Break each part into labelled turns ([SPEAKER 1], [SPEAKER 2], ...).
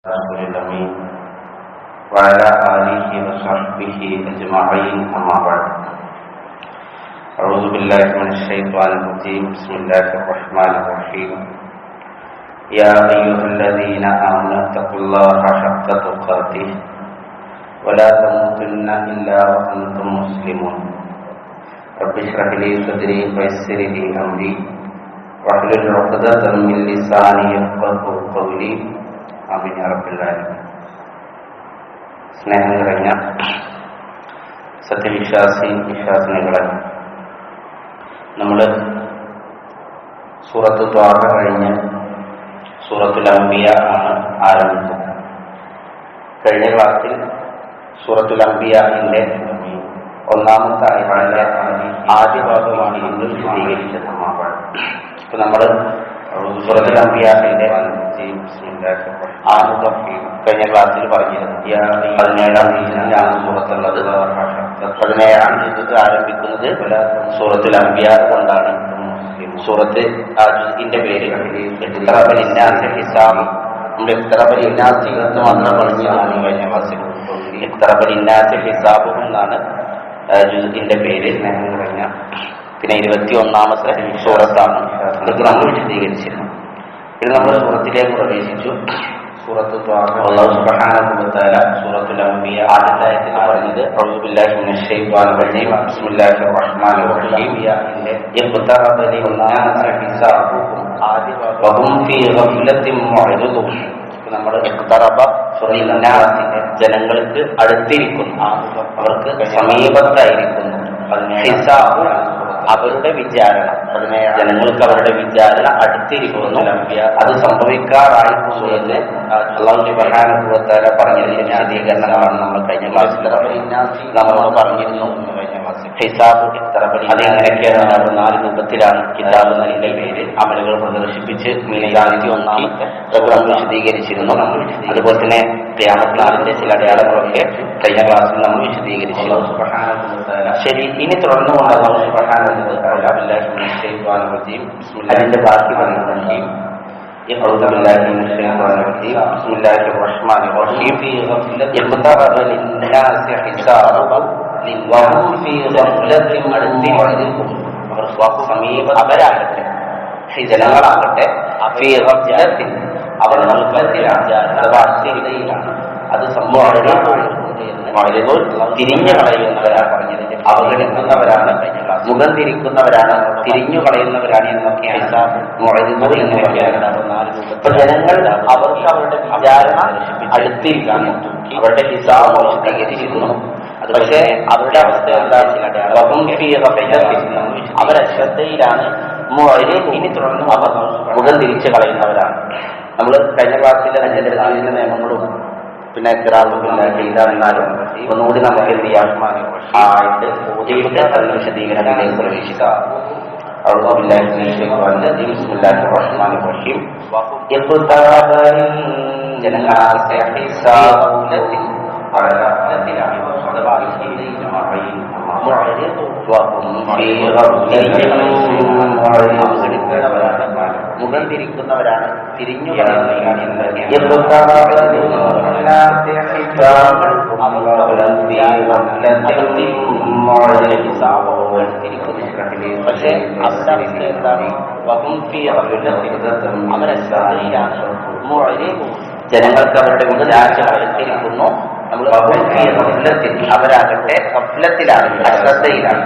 [SPEAKER 1] رسول الأمين وعلى آله وصحبه أجمعين أما بعد أعوذ بالله من الشيطان الرجيم بسم الله الرحمن الرحيم يا أيها الذين آمنوا اتقوا الله حق تقاته ولا تموتن إلا وأنتم مسلمون رب اشرح لي صدري ويسر لي أمري واحلل عقدة من لساني يفقهوا قولي ആമീൻ യാ റബ്ബൽ ആലമീൻ. സ്നേഹം നിറഞ്ഞ വിശ്വാസിനികളെ, നമ്മൾ സൂറത്ത് ത്വാഹ കഴിഞ്ഞ് സൂറത്തുൽ അംബിയ ആണ് ആരംഭിച്ചത്. കഴിഞ്ഞ ക്ലാസ്സിൽ സൂറത്തുൽ അംബിയയിലെ ഒന്നാമത്തെ ആയത്തിന്റെ ആദ്യ ഭാഗമാണ് ഇന്ന് വിശദീകരിച്ചത്. ഇപ്പൊ നമ്മൾ സൂറത്തുൽ അംബിയയിലെ ആമുഖം കഴിഞ്ഞ ക്ലാസ്സിൽ പറഞ്ഞിരുന്നു. 17-ാം തീയതിയിലാണ് സൂറത്തുള്ളത്. 17-ാം തീയതി ആരംഭിക്കുന്നത് സൂറത്തുൽ അംബിയ കൊണ്ടാണ്. സൂറത്ത് ന്റെ പേര് ഹിസാബ്. നമ്മൾ ഇഖ്തറബലിന്നാസ് മാത്രം പറഞ്ഞതാണ് കഴിഞ്ഞ ക്ലാസ്സിൽ. ഇഖ്തറബലിന്നാസ് ഹിസാബ് എന്നാണ് ജുസിന്റെ പേര്. പിന്നെ 21-ാമത്തെ സൂറത്താണ്. അതൊക്കെ നമ്മൾ വിശദീകരിച്ചിരുന്നു. പിന്നെ നമ്മൾ സൂറത്തിലേക്ക് പ്രവേശിച്ചു. സൂറത്ത് അല്ലാഹു സുബ്ഹാനഹു വ തആല സൂറത്തുൽ അംബിയ ആദ്യത്തെ ആയത്തിൽ പറഞ്ഞത് അഊദു ബില്ലാഹി മിനശ് ശൈത്വാനിർ റജീം ബിസ്മില്ലാഹിർ റഹ്മാനിർ റഹീം ഇഖ്തറബ ലിന്നാസി ഹിസാബുഹും വഹും ഫീ ഗഫ്ലത്തിൻ മുഅ്രിദൂൻ. നമ്മൾ ഇഖ്തറബ ലിന്നാസിന്റെ ജനങ്ങൾക്ക് അടുത്തിരിക്കുന്നു, അവർക്ക് സമീപത്തായിരിക്കുന്നു ഹിസാബ് അവരുടെ വിചാരണ. ജനങ്ങൾക്ക് അവരുടെ വിചാരണ അടുത്തിരിക്കുന്നു, അത് സംഭവിക്കാറായിരിക്കുന്നു എന്ന് അല്ലാഹു സുബ്ഹാനഹു വ തആല പറഞ്ഞതിന്റെ വിശദീകരണങ്ങളാണ് നമ്മൾ കഴിഞ്ഞ ക്ലാസ്സിൽ നമ്മൾ പറഞ്ഞിരുന്നു. ഹിസാബ് അത് എങ്ങനെയൊക്കെയാണ്? 4 രൂപത്തിലാണ് കിതാബ് നൽകിയ പേര്. അമലുകൾ പ്രദർശിപ്പിച്ച് മീസാനിന്റെ ഒന്നാമത്തെ നമ്മൾ വിശദീകരിച്ചിരുന്നു. അതുപോലെ തന്നെ ഖിയാമത്ത് നാളിന്റെ ചില അടയാളങ്ങളൊക്കെ കഴിഞ്ഞ ക്ലാസ്സിൽ നമ്മൾ വിശദീകരിച്ചു. ശരി, ഇനി തുടർന്നുകൊണ്ട് അല്ലാഹു സുബ്ഹാനഹു വ തആല അതിന്റെ ബാക്കി പറയുന്നത് أعوذ بالله من الشيطان الرجيم بسم الله الرحمن الرحيم اقترب للناس حسابهم وهم في غفلة معرضون. അവർ സമീപ അവരാകട്ടെ, ജനങ്ങളാകട്ടെ അവർ ഗഫലത്തിലാണ്, അത് തിരിഞ്ഞു കളയുന്നവരാണ് പറഞ്ഞത്. അവഗണിക്കുന്നവരാണ്, മുഖം തിരിക്കുന്നവരാണ്, തിരിഞ്ഞു കളയുന്നവരാണ് എന്നൊക്കെയാണ് ഇപ്പൊ ജനങ്ങൾ അവർക്ക് അവരുടെ വിചാരണ അടുത്തിരിക്കുന്നു, അവരുടെ ഹിസാബ് വിശദീകരിക്കുന്നു. പക്ഷേ അവരുടെ അവസ്ഥ അവരശ്രദ്ധയിലാണ്, ഇനി തുടർന്ന് അവർ മുഖം തിരിച്ചു കളയുന്നവരാണ്. നമ്മൾ കഴിഞ്ഞ ക്ലാസ്സിലെ രഞ്ജനത്തിന്റെ നിയമങ്ങളും പിന്നെ ഇതാണെന്നാലും ഒന്നുകൂടി നമുക്ക് എന്ത് ചെയ്യാം, ആയിട്ട് വിശദീകരണത്തിലേക്ക് പ്രവേശിക്കാം. أعوذ بالله من الشيطان الرجيم بسم الله الرحمن الرحيم اقترب للناس حسابهم മുഖം തിരിക്കുന്നവരാണ്, തിരിഞ്ഞു പക്ഷേ അവരുടെ അവസ്ഥ എന്താണ്? അവരശ്രദ്ധയിലാണ്, ജനങ്ങൾക്ക് അവരുടെ വിചാരണ അടുത്തിരിക്കുന്നു. അവരാകട്ടെ കഫ്ലത്തിലാണ്, അശ്രദ്ധയിലാണ്.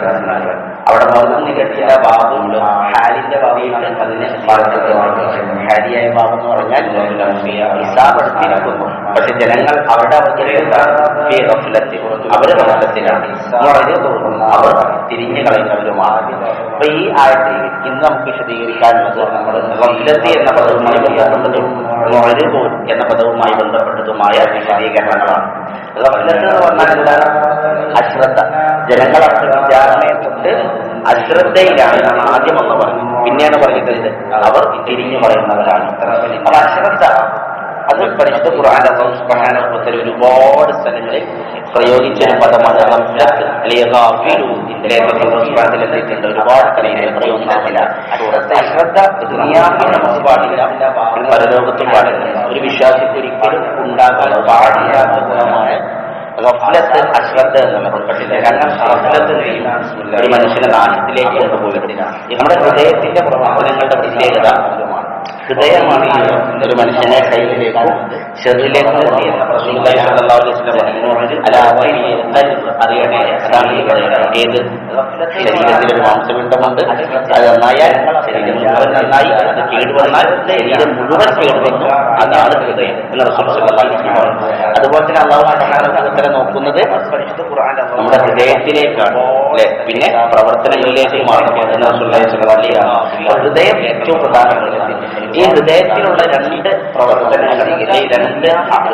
[SPEAKER 1] അവിടെ മറുപടി നികത്തിയ ബാബു ഹാലിന്റെ ബാബിയാണ്. അതിന് ഹാരിയായ ബാബു എന്ന് പറഞ്ഞാൽ ഹിസാബ് അടുത്തിരിക്കുന്നു, പക്ഷെ ജനങ്ങൾ അവരുടെ അവസ്ഥയിലാണ്, അവര് കഫ്ലത്തിലാണ്, അവർ തിരിഞ്ഞു കളയുന്നവരുമാണ്. അപ്പൊ ഈ ആയത്തിൽ ഇന്ന് നമുക്ക് വിശദീകരിക്കാനുള്ളത് നമ്മൾ ഗഫ്ലത്ത് എന്ന പദവുമായി ബന്ധപ്പെട്ടതും മുഅ്രിദൂൻ എന്ന പദവുമായി ബന്ധപ്പെട്ടതുമായ വിശദീകരണങ്ങളാണ്. ഗഫ്ലത്ത് എന്ന് പറഞ്ഞാൽ എന്താണ്? അശ്രദ്ധ. ജനങ്ങൾ അവരുടെ വിചാരണയെ തൊട്ട് അശ്രദ്ധയിലാണ് എന്നാണ് ആദ്യം ഒന്ന് പറഞ്ഞു. പിന്നെയാണ് പറയുന്നത് അവർ തിരിഞ്ഞു പറയുന്നവരാണ്. അപ്പൊ അശ്രദ്ധ അത് പരിശുദ്ധ ഖുർആൻ അല്ലാഹു സുബ്ഹാനഹു വ തആല ഒരുപാട് സ്ഥലങ്ങളിൽ പ്രയോഗിച്ച ഒരു പദമാണ് ഗഫ്ലത്ത് അല്ലെങ്കിൽ ഗാഫിലു. എത്തിയിട്ടുണ്ട് ഒരുപാട് സ്ഥലങ്ങളിൽ പ്രയോഗിച്ചിട്ടില്ല. അശ്രദ്ധ ദുനിയാവിൽ നമുക്ക് പാടില്ല, പരലോകത്തും പാടില്ല. ഒരു വിശ്വാസിക്ക് ഒരിക്കലും ഉണ്ടാകാൻ പാടില്ലാത്ത ഗുണമാണ് ഗഫ്ലത്ത്, അശ്രദ്ധ എന്നുള്ളത്. കാരണം ഗഫ്ലത്ത് ഒരു മനുഷ്യനെ നാശത്തിലേക്ക് കൊണ്ടുപോയിട്ടില്ല. നമ്മുടെ ഹൃദയത്തിന്റെ പ്രവർത്തനങ്ങളുടെ പ്രത്യേകത ഹൃദയമാണ് ഒരു മനുഷ്യനെ കയ്യിലേക്കും ചെറുതിലേക്കും അറിയണേ. അതാണ് ഈ പറയുന്നത്. ഏത് ശരീരത്തിലൊരു മാംസപിണ്ഡമുണ്ട്, അത് നന്നായാൽ ശരീരം മുഴുവൻ നന്നായി, അത് കേടുവന്നാൽ ശരീരം മുഴുവൻ കേടുവന്നു, അതാണ് ഹൃദയം എന്ന് റസൂൽ സല്ലല്ലാഹു അലൈഹി വസല്ലം പറഞ്ഞു. അതുപോലെ തന്നെ അല്ലാഹു സുബ്ഹാനഹു വ തആല നോക്കുന്നത് നമ്മുടെ ഹൃദയത്തിലേക്കാണ്, അല്ലെ? പിന്നെ പ്രവർത്തനങ്ങളിലേക്ക് മാറുന്നത് എന്ന് റസൂൽ സല്ലല്ലാഹു അലൈഹി വസല്ലം. ഹൃദയം ഏറ്റവും പ്രധാനപ്പെട്ടത്. ഈ ഹൃദയത്തിലുള്ള രണ്ട് പ്രവർത്തനങ്ങൾ, ഈ രണ്ട്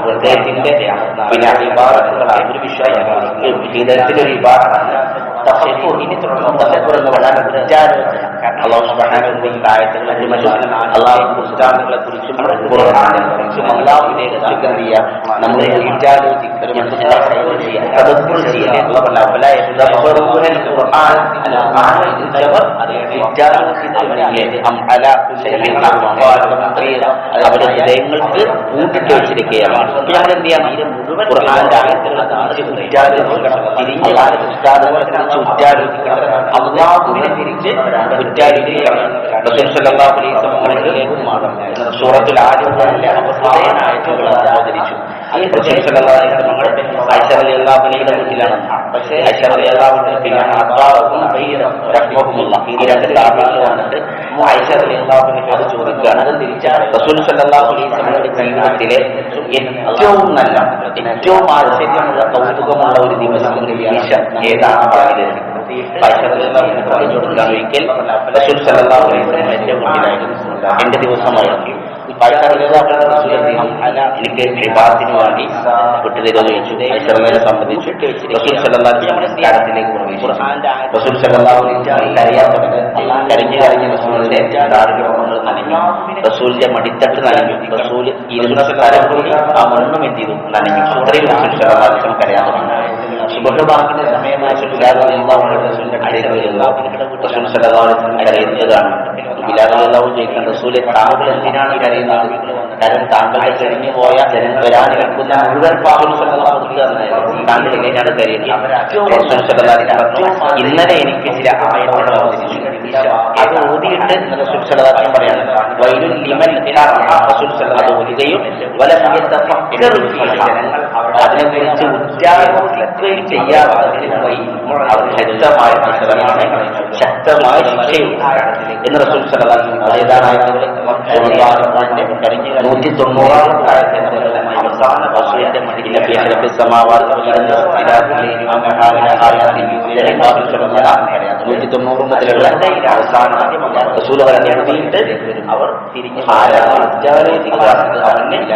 [SPEAKER 1] ഹൃദയത്തിന്റെ പിന്നെ ഇബാദത്തുകളായ ഒരു വിഷയം. ഹൃദയത്തിലൊരു ഇബാദത്താണ് തഫക്കൂർ. ഇനി തുടർന്ന് തഫക്കൂർ എന്ന് പറഞ്ഞാൽ വിചാരോചന. അല്ലാഹു സുബ്ഹാനഹു വ തആല ആയത്തുകളെ അല്ലാഹുവിനെ കുറിച്ചും ഖുർആനിനെ കുറിച്ചും അല്ലാഹുവിലേക്ക് ദിക്ർ നമ്മുടെ വിചാരോചിക്കൽ തദബ്ബുർ ചെയ്യാൻ അവരുടെ ഹൃദയങ്ങൾക്ക് കൂട്ടിട്ട് വെച്ചിരിക്കുകയാണ്. ഞാൻ എന്ത് ചെയ്യണം? ഖുർആന്റെ ആയത്തുകളെ അള്ളാഹുവിനെ തിരിച്ച് ഉറ്റാരിക്കുകയാണ്. റസൂൽ സല്ലല്ലാഹു അലൈഹി വസല്ലം സൂറത്തുൽ ആലിമിലെ അവസാന ആയത്തുകൾ അവതരിച്ചു. റസൂൽ സല്ലല്ലാഹു അലൈഹി വസല്ലം ആയിഷ റളിയല്ലാഹു അൻഹയുടെ വീട്ടിലാണ്. പക്ഷേ ആയിഷ റളിയല്ലാഹു അൻഹ പിന്നെ അബ്ബാസും ബൈറം റഹ്മഹുല്ലാഹ് ഈ രണ്ട് താബീഈൻ വന്നിട്ട് ആയിഷ റളിയല്ലാഹു അൻഹ അത് ചോദിക്കുകയാണ്. റസൂൽ സല്ലല്ലാഹു അലൈഹി വസല്ലമയുടെ ജീവിതത്തിലെ ഏറ്റവും നല്ല, ഏറ്റവും ആശ്ചര്യമുള്ള, കൗതുകമുള്ള ഒരു ദിവസം, ഒരു നിമിഷം ഏതാണ് പറഞ്ഞത്? ഒരിക്കൽ റസൂൽ സല്ലല്ലാഹു അലൈഹി വസല്ലം എന്റെ വീട്ടിലായിരുന്നു, എന്റെ ദിവസമായിരുന്നു. എനിക്ക് വിവാഹത്തിന് വേണ്ടി വിട്ടുതരുമെന്ന് ചോദിച്ചു. ഐശ്വര്യനെ സംബന്ധിച്ചു റസൂൽ സല്ലല്ലാഹു അലൈഹി വസല്ലം കാര്യത്തിലേക്ക് പ്രവേശിച്ചു. റസൂൽ സല്ലല്ലാഹു അലൈഹി വസല്ലം കരയാൻ തുടങ്ങി. കരഞ്ഞ് റസൂലിന്റെ ധാർമ്മികങ്ങൾ നനഞ്ഞു, റസൂലിന്റെ മടിത്തട്ട് നനഞ്ഞു, റസൂൽ ഇരുന്ന സ്ഥലം കൂടി ആ മണ്ണും എന്ത് ചെയ്തു? നനഞ്ഞു. അത്രയും റസൂൽ സല്ലല്ലാഹു അലൈഹി വസല്ലം കരയാൻ തുടങ്ങി. സുബഹ്ബാങ്കിന്റെ സമയമായ ബിലാൽ റളിയല്ലാഹു അൻഹു റസൂലിന്റെ കടയിൽ റസൂൽ സല്ലല്ലാഹു അലൈഹി വസല്ലം കരയുന്നതാണ്. ബിലാൽ റളിയല്ലാഹു ചോദിക്കാൻ റസൂലെ, താങ്കൾ എന്തിനാണ് കരയുന്നത്? കാരണം താങ്കളുടെ കഴിഞ്ഞു പോയ വരാൻ നിൽക്കുന്ന മുഴുവൻ പാപം താങ്കൾ എങ്ങനെയാണ് കരയുന്നത്? റസൂൽ സല്ലല്ലാഹു അലൈഹി വസല്ലം ഇന്നലെ എനിക്ക് ചില ആയത്തുകൾ അവതരിച്ചു, അത് ഓതിയിട്ട് റസൂൽ സല്ലല്ലാഹു അലൈഹി വസല്ലം പറയാണ് വൈലുൽ ലിമൻ റസൂൽ സല്ലല്ലാഹു അലൈഹി വസല്ലം വലം യതഫക്കറു ഫീഹാ, അതിനെക്കുറിച്ച് ഉച്ചാരിക്കുകയും ചെയ്യാതെ പോയി അവർ ശക്തമായ മത്സരമാണ്, ശക്തമായ ശിക്ഷയും എന്ന് റസൂൽ സല്ലല്ലാഹു അലൈഹി വസല്ലം. ഏതാണ് ആയത്തുകൾ? 190 അവസാന റസൂലിന്റെ മടിയിലെ സമാവാദ 190 മുതലുള്ള അവസാന റസൂൽ എഴുതിയിട്ട് അവർ തിരിഞ്ഞ് നമ്മൾ എന്ത് ചെയ്യണം?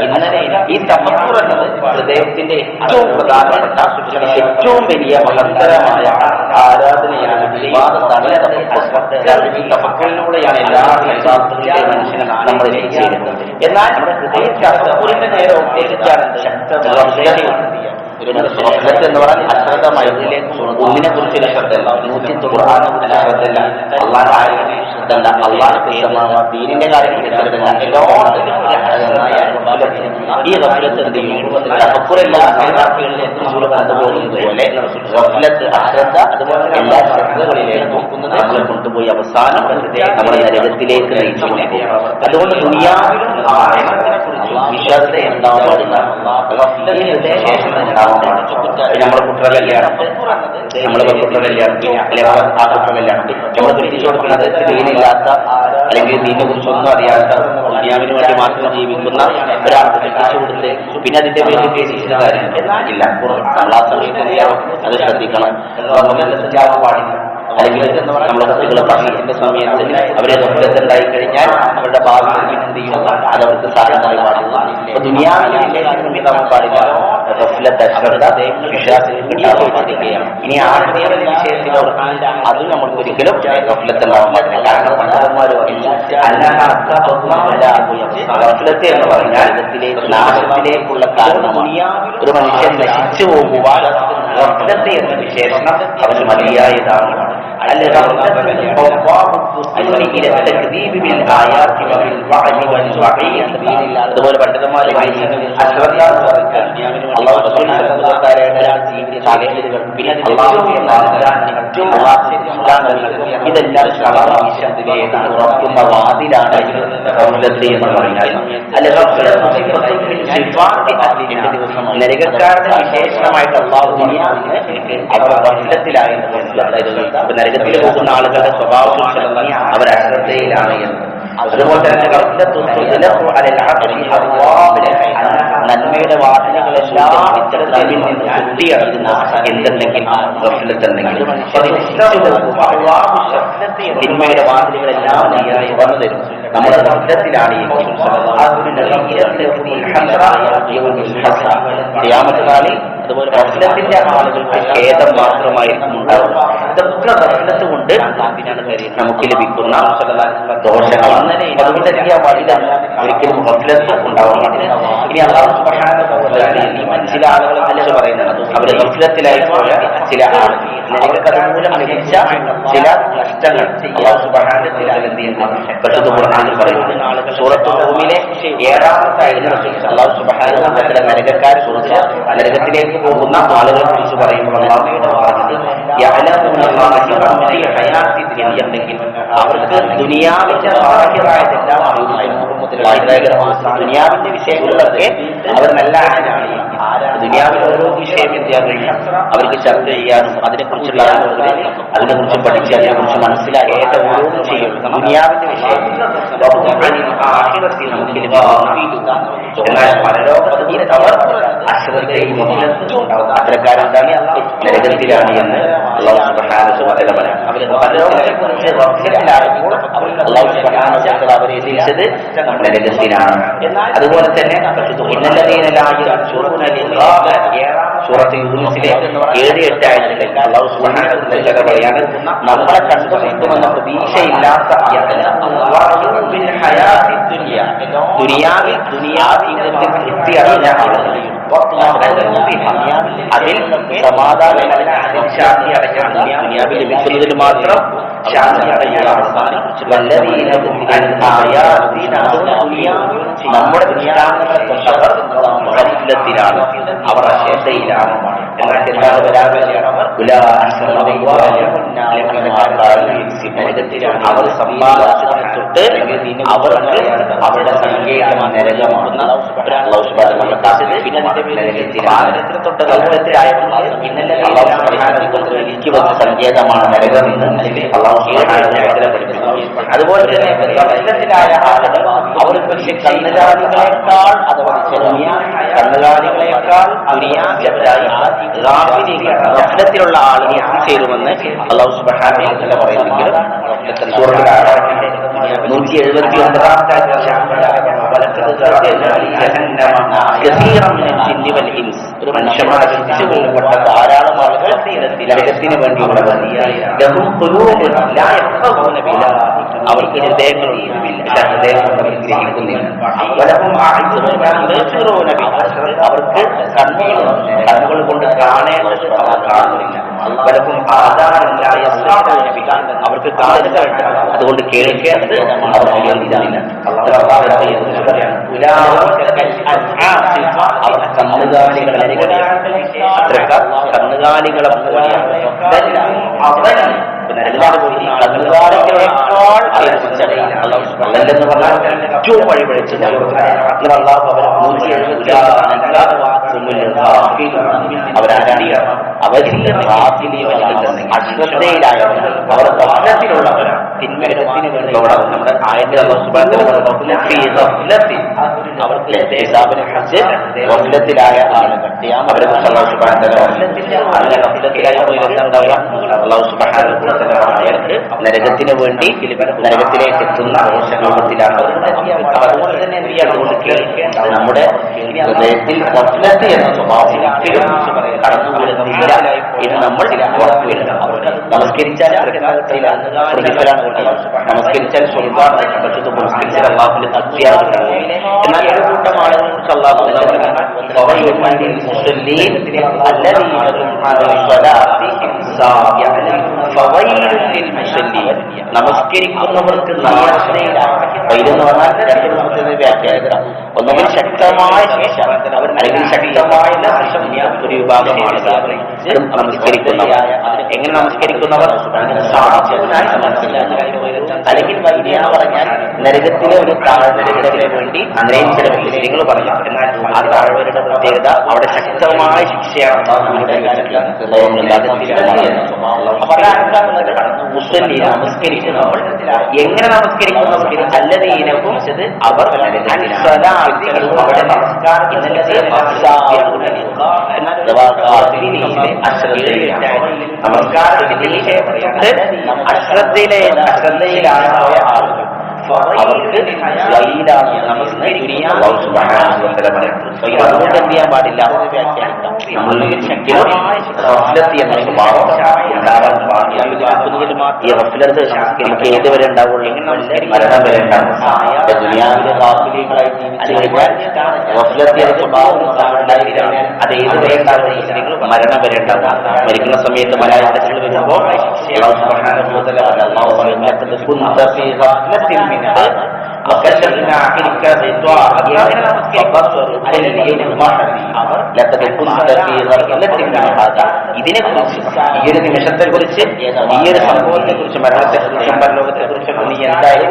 [SPEAKER 1] ഇന്നലെ ഈ തഫക്കൂർ എന്നത് ഹൃദയത്തിന്റെ ഏറ്റവും പ്രധാനപ്പെട്ട, ഏറ്റവും വലിയ മഹത്തരമായ ആരാധനയാണ്, വിവാദത്താണ്. ഈ തഫക്കൂറിലൂടെയാണ് എല്ലാ വിശ്വാസത്തിന്റെയും മനുഷ്യനെ നമ്മൾ ചെയ്യുന്നത്. എന്നാൽ നമ്മുടെ ഹൃദയത്തെ തഫക്കൂറിന്റെ നേരെ ഉപയോഗിച്ചാണ് എന്ന് പറഞ്ഞാൽ അശ്രദ്ധമായി ഒന്നിനെ കുറിച്ചുള്ള ശ്രദ്ധല്ല, 190 ഖുർആനെ കുറിച്ചുള്ള ശ്രദ്ധല്ല, അള്ളാഹുവിന്റെ ആയതിനെ ശ്രദ്ധല്ല, അള്ളാഹുവിന്റെ ദീനിന്റെ കാര്യത്തിൽ ശ്രദ്ധല്ല. ഈ ഗഫ്ലത്ത് എന്ത് ചെയ്യും? തഫക്കൂറെല്ലാ നേതാക്കളിലെ കണ്ടുപോകുന്നത് പോലെ ഗഫ്ലത്ത്, അശ്രദ്ധ, അതുപോലെ എല്ലാ ശ്രദ്ധകളിലേക്കും നമ്മളെ കൊണ്ടുപോയി അവസാനം നമ്മുടെ നരകത്തിലേക്ക് നയിച്ചില്ലേ. അതുകൊണ്ട് ദുനിയാവിലും ആയതിനെ കുറിച്ചും വിശ്വാസത്തെ ഉണ്ടാവാൻ പാടില്ല. നമ്മളെ കുട്ടിയുടെ കല്യാണം, നമ്മളെ കുട്ടിയുടെ കല്യാണം, അല്ലെങ്കിൽ ആ കുട്ടിയുടെ കല്യാണം നമ്മൾ തിരിച്ചു കൊടുക്കുന്നത് ദീനില്ലാത്ത അല്ലെങ്കിൽ ദീനിനെ കുറിച്ചൊന്നും അറിയാത്ത ദുനിയാവിന് വേണ്ടി മാത്രം ജീവിക്കുന്ന ഒരാൾക്ക് തിരിച്ചു കൊടുത്ത് പിന്നെ അതിന്റെ പേരിൽ കേസിക്കുന്ന കാര്യം ഇല്ല. നമ്മൾ ആ സമയത്ത് അത് ശ്രദ്ധിക്കണം. പാടില്ല. അല്ലെങ്കിൽ നമ്മുടെ കുട്ടികളെ പഠനത്തിന്റെ സമയത്ത് അവരെ ഗഫ്ലത്തുണ്ടായി കഴിഞ്ഞാൽ അവരുടെ ഭാവിയിൽ എന്ത് ചെയ്യും? അത് അവർക്ക് സാധനമായി പാടില്ല. അപ്പൊ ദുനിയാവിലെ പാടില്ല. വിശ്വാസിക്കുകയാണ്. ഇനി ആത്മീയരുടെ വിഷയത്തിലോ അത് നമുക്ക് ഒരിക്കലും ഗഫ്ലത്തുണ്ടാവാൻ പാടില്ല. കാരണം പണ്ഡിതന്മാർ ഗഫ്ലത്ത് എന്ന് പറഞ്ഞാൽ നാശത്തിലേക്കുള്ള കാരണമാണ്. ഒരു മനുഷ്യൻ നശിച്ചു പോകുവാൻ ഗഫ്ലത്ത് എന്ന വിശേഷണം അവന് മതിയായതാണ്. അതുപോലെ പണ്ഡിതന്മാർ ഇതെല്ലാം ഉറക്കുന്ന വാതിലാണ് എന്ന് പറഞ്ഞാൽ നരകക്കാരുടെ വിശേഷണമായിട്ട് അവർ വർഷത്തിലായിരുന്നു. നരകത്തിൽ പോകുന്ന ആളുകളുടെ സ്വഭാവം അവർ അശ്രദ്ധയിലാണ് എന്ന്. അതുപോലെ തന്നെ നന്മയുടെ വാസനകളെല്ലാം ഇത്തരത്തിൽ നിന്ന് കുട്ടിയടങ്ങുന്ന എന്തെങ്കിലും തിന്മയുടെ വാസനകളെല്ലാം തുറന്നു തരും. നമ്മുടെ വർഷത്തിലാണ് യാമത്തിനാളിൽ അതുപോലെ റഫ്ലത്തിന്റെ ആളുകൾക്ക് ഖേദം മാത്രമായിരിക്കും ഉണ്ടാവുക. ഇതൊക്കെ റഫ്ലത്ത് കൊണ്ട് നമുക്ക് ലഭിക്കുന്ന ദോഷങ്ങളാണ്. അതുകൊണ്ട് തന്നെ ആ വഴിയിൽ ഒരിക്കലും റഫ്ലത്ത് ഉണ്ടാവുകയാണ്. ഇനി അല്ലാഹു സുബ്ഹാനഹു വ തആല ചില ആളുകളെ കുറിച്ച് പറയുന്നത് അവർ റഫ്ലത്തിലായി പോയ ചില ആളുകൾ അവർക്ക് അതുമൂലം ലഭിച്ച ചില നഷ്ടങ്ങൾ അല്ലാഹു സുബ്ഹാനഹു വ തആല എന്ത് ചെയ്യുന്നു? പരിശുദ്ധ ഖുർആനിൽ പറയുന്നു. സൂറത്തുൽ റൂമിലെ 7-ാമത്തെ ആയത്തിൽ അല്ലാഹു സുബ്ഹാനഹു വ തആല നരകക്കാരെ കുറിച്ച് നരകത്തിലേക്ക് പോകുന്ന ആളുകളെ കുറിച്ച് പറയുമ്പോൾ അവർക്ക് ദുനിയാവിന്റെ ബാഹ്യമായതെല്ലാം അറിയുമായിരുന്നു. ദുനിയാവിന്റെ വിഷയങ്ങളിലൊക്കെ അവർ നല്ല ആരാണ്. ദുനിയാവിൽ ഓരോ വിഷയം വിദ്യാഭ്യാസം അവർക്ക് ചർച്ച ചെയ്യാനും അതിനെക്കുറിച്ചുള്ള അതിനെക്കുറിച്ച് പഠിച്ച് അതിനെക്കുറിച്ച് മനസ്സിലാക്കി ഓരോന്നും ചെയ്യും. ദുനിയാവിന്റെ വിഷയം എന്നാൽ പരലോകത്തിൽ അവർ അശ്രദ്ധയും അത്തരക്കാരെന്താണ് നരകത്തിലാണ് എന്ന് അല്ലാഹു സുബ്ഹാനഹു വ തആല പറയാം. അവർ പരലോകത്തെക്കുറിച്ച് റഫ്ലത്തിലായപ്പോൾ അല്ലാഹു സുബ്ഹാനഹു വ തആല അവരെ എത്തിച്ചത് നരകത്തിലാണ്. അതുപോലെ തന്നെ സൂറത്ത് യൂനുസിലെ 7-8 ആയത്തുകളിൽ അല്ലാഹു സുബ്ഹാനഹു വ തആല പറയാണ്, നമ്മളെ കണ്ടുമുട്ടുമെന്ന പ്രതീക്ഷയില്ലാത്ത ദുനിയാവിൽ ജീവിതത്തിൽ തൃപ്തിയറിഞ്ഞ ആളുകൾ അതിൽ സമാധാനമല്ല ശാന്തി അടയ്ക്കണം. ദുനിയാവിൽ ലഭിക്കുന്നതിൽ മാത്രം ശാന്തി അടയ്ക്കണം. നമ്മുടെ ദൃഷ്ടാന്തങ്ങളെ തൊട്ടവർ റഫ്ലത്തിലാണ്, അവർ അശ്രദ്ധയിലാണ്. എന്നാൽ എന്താണ് വരാകയാണ് അവർ സമ്പാദിച്ചതിനെ തൊട്ട് അവർക്ക് അവരുടെ സങ്കേതമാണ് നരകമാണ്. തൊട്ട് നരകത്തിലായപ്പോൾ എനിക്ക് വന്ന സങ്കേതമാണ് നരകമെന്ന് അല്ലാഹു പഠിപ്പിക്കുന്നു. അതുപോലെ തന്നെ നരകത്തിലായ ആളുകൾ അവർ പക്ഷെ കന്നുകാലികളെക്കാൾ അഥവാ കന്നുകാലികളെക്കാൾ റഫ്ലത്തിലുള്ള ആളുകൾ എത്തിച്ചേരുമെന്ന് അല്ലാഹു സുബ്ഹാനഹു വ തആല പറയുന്നെങ്കിലും 179-ാമത്തെ ഒരു മനുഷ്യന്മാരെ തിരിച്ചുകൊള്ളപ്പെട്ട ധാരാളം ആളുകൾ നരകത്തിന് വേണ്ടിയുള്ളവർ. അവർക്ക് ഹൃദയങ്ങളൊന്നുമില്ല, ഗ്രഹിക്കുന്നില്ല. അവർക്ക് കണ്ണുകൾ കൊണ്ട് കാണേണ്ടത് അവർ കാണുന്നില്ല. അവർക്ക് കാതുകളുണ്ട്, അതുകൊണ്ട് കേൾക്കേണ്ടത് അവർ കേൾക്കുന്നില്ല. അവർ കന്നുകാലികളെ കന്നുകാലികളെക്കാൾ എന്ന് പറഞ്ഞാൽ ഏറ്റവും വഴിപഴിച്ചത് അവരാണ് അവരിൽ അശ്രദ്ധയിലായ അവർ പ്രശ്നത്തിലുള്ളവരാണ്. തിന്മത്തിന് നമ്മുടെ ആയത്തിൽ അവർക്ക് ഹിസാബിനെ കുറിച്ച് ഗഫലത്തിലായ ആളുകൾ അവരെ കുറിച്ച് അല്ലാഹു സുബ്ഹാനഹു വ തആല അങ്ങനെ ഗഫലത്തിലായി അല്ലാഹു സുബ്ഹാനഹു വ തആല അവർക്ക് നരകത്തിന് വേണ്ടി നരകത്തിലേക്ക് എത്തുന്ന രൂപത്തിലാണ്. അതുകൊണ്ട് തന്നെ എന്ത് ചെയ്യണം, നമ്മുടെ ഹൃദയത്തിൽ ഗഫലത്ത് എന്ന സ്വഭാവം കടന്നു വരുന്നില്ല എന്ന് നമ്മൾ ഉറപ്പുവരുത്തണം. നമസ്കരിച്ചാൽ നമസ്കരിച്ചാൽ സ്വൽപ്പാണ്, നമസ്കരിച്ചാൽ അള്ളാഹുവിന്റെ തൃപ്തിയാണ്. എന്നാൽ ഒരു കൂട്ടം ആളുകളെ കുറിച്ച് അള്ളാഹു നമസ്കരിക്കുന്നവർക്ക് വൈലെന്ന് പറഞ്ഞാൽ രണ്ട് രൂപത്തിൽ വ്യാഖ്യാനിക്കണം. ഒന്നുകിൽ ശക്തമായ ശിക്ഷ അല്ലെങ്കിൽ ശക്തമായ നാശം ഒരു വിഭാഗമാണ് നമസ്കരിക്കുന്നവർ. എങ്ങനെ നമസ്കരിക്കുന്നവർ? അല്ലെങ്കിൽ വൈദ്യ പറഞ്ഞാൽ നരകത്തിലെ ഒരു താഴ്വരയുടെ വേണ്ടി അത്രയും ചില വിഷയങ്ങൾ പറഞ്ഞു. എന്നാൽ ആ താഴ്വരയുടെ പ്രത്യേകത അവിടെ ശക്തമായ ശിക്ഷയാണ്. മുസ്ലിം നമസ്കരിക്കുന്നവർ എങ്ങനെ നമസ്കരിക്കുന്നവർ അല്ലതീനവും അവർ അശ്രദ്ധയിലാണ് ആളുകൾ അവർക്ക് അതുകൊണ്ട് എന്ത് ചെയ്യാൻ പാടില്ല, ഈ റഫ്ലത്ത് എനിക്ക് ഏതുവരെ ഉണ്ടാവുള്ളൂ, മരണം വരെ ഉണ്ടാവും. ദുനിയാവിലെ വാക്കുകളായി അത് ഏതുവരെ ഉണ്ടാവും, മരണം വരെ ഉണ്ടാവും. മരിക്കുന്ന സമയത്ത് മലയാളത്തിൽ വരുമ്പോൾ ഇതിനെ കുറിച്ച് ഈ ഒരു നിമിഷത്തെ കുറിച്ച് ഈ ഒരു സംഭവത്തെ കുറിച്ച് മരണത്തെ കുറിച്ചും പരലോകത്തെ കുറിച്ചും നീ എന്തായാലും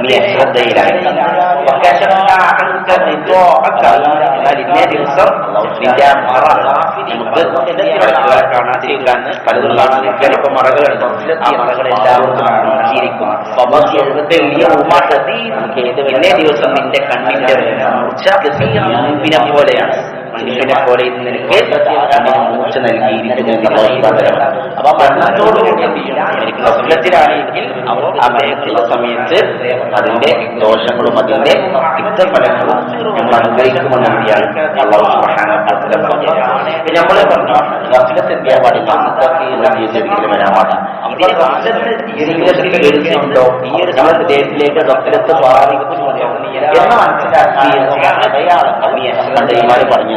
[SPEAKER 1] നീ അശ്രദ്ധയിലായി. എന്നാൽ ഇന്നേ ദിവസം നിന്റെ നമുക്ക് കാണാതിരിക്കാൻ പലതും കാണാതിരിക്കാൻ ഇപ്പൊ മറകളുണ്ട്. ആ മറകളെല്ലാം ജീവിക്കും. ഇന്നേ ദിവസം നിന്റെ കണ്ണിന്റെ മൂർച്ചനെ പോലെയാണ്, മനുഷ്യനെ പോലെ നിനക്ക് മൂർച്ച നൽകിയിരിക്കുന്നു. അപ്പൊ മരണത്തോടുകൂടി സ്വപ്നത്തിലാണെങ്കിൽ ആ മരണത്തിന്റെ സമയത്ത് അതിന്റെ ദോഷങ്ങളും അതിന്റെ യുദ്ധഫലങ്ങളും നമ്മൾ അനുഭവിക്കുമെന്ന് കൂടിയാണ് അല്ലാഹു സുബ്ഹാനഹു വ തആല പറഞ്ഞത്. നമ്മളെ പറഞ്ഞു ഗഫലത്ത് ചെയ്യാൻ പാടില്ല, ജീവിതത്തിൽ വരാൻ പാടില്ല. ജീവിതത്തിലുണ്ടോ ഈ ഒരു നമ്മുടെ ദേഹത്തിലേക്ക് ഗഫലത്ത് ബാധിക്കുന്നുണ്ടോ എന്ന് മനസ്സിലാക്കി പറഞ്ഞു.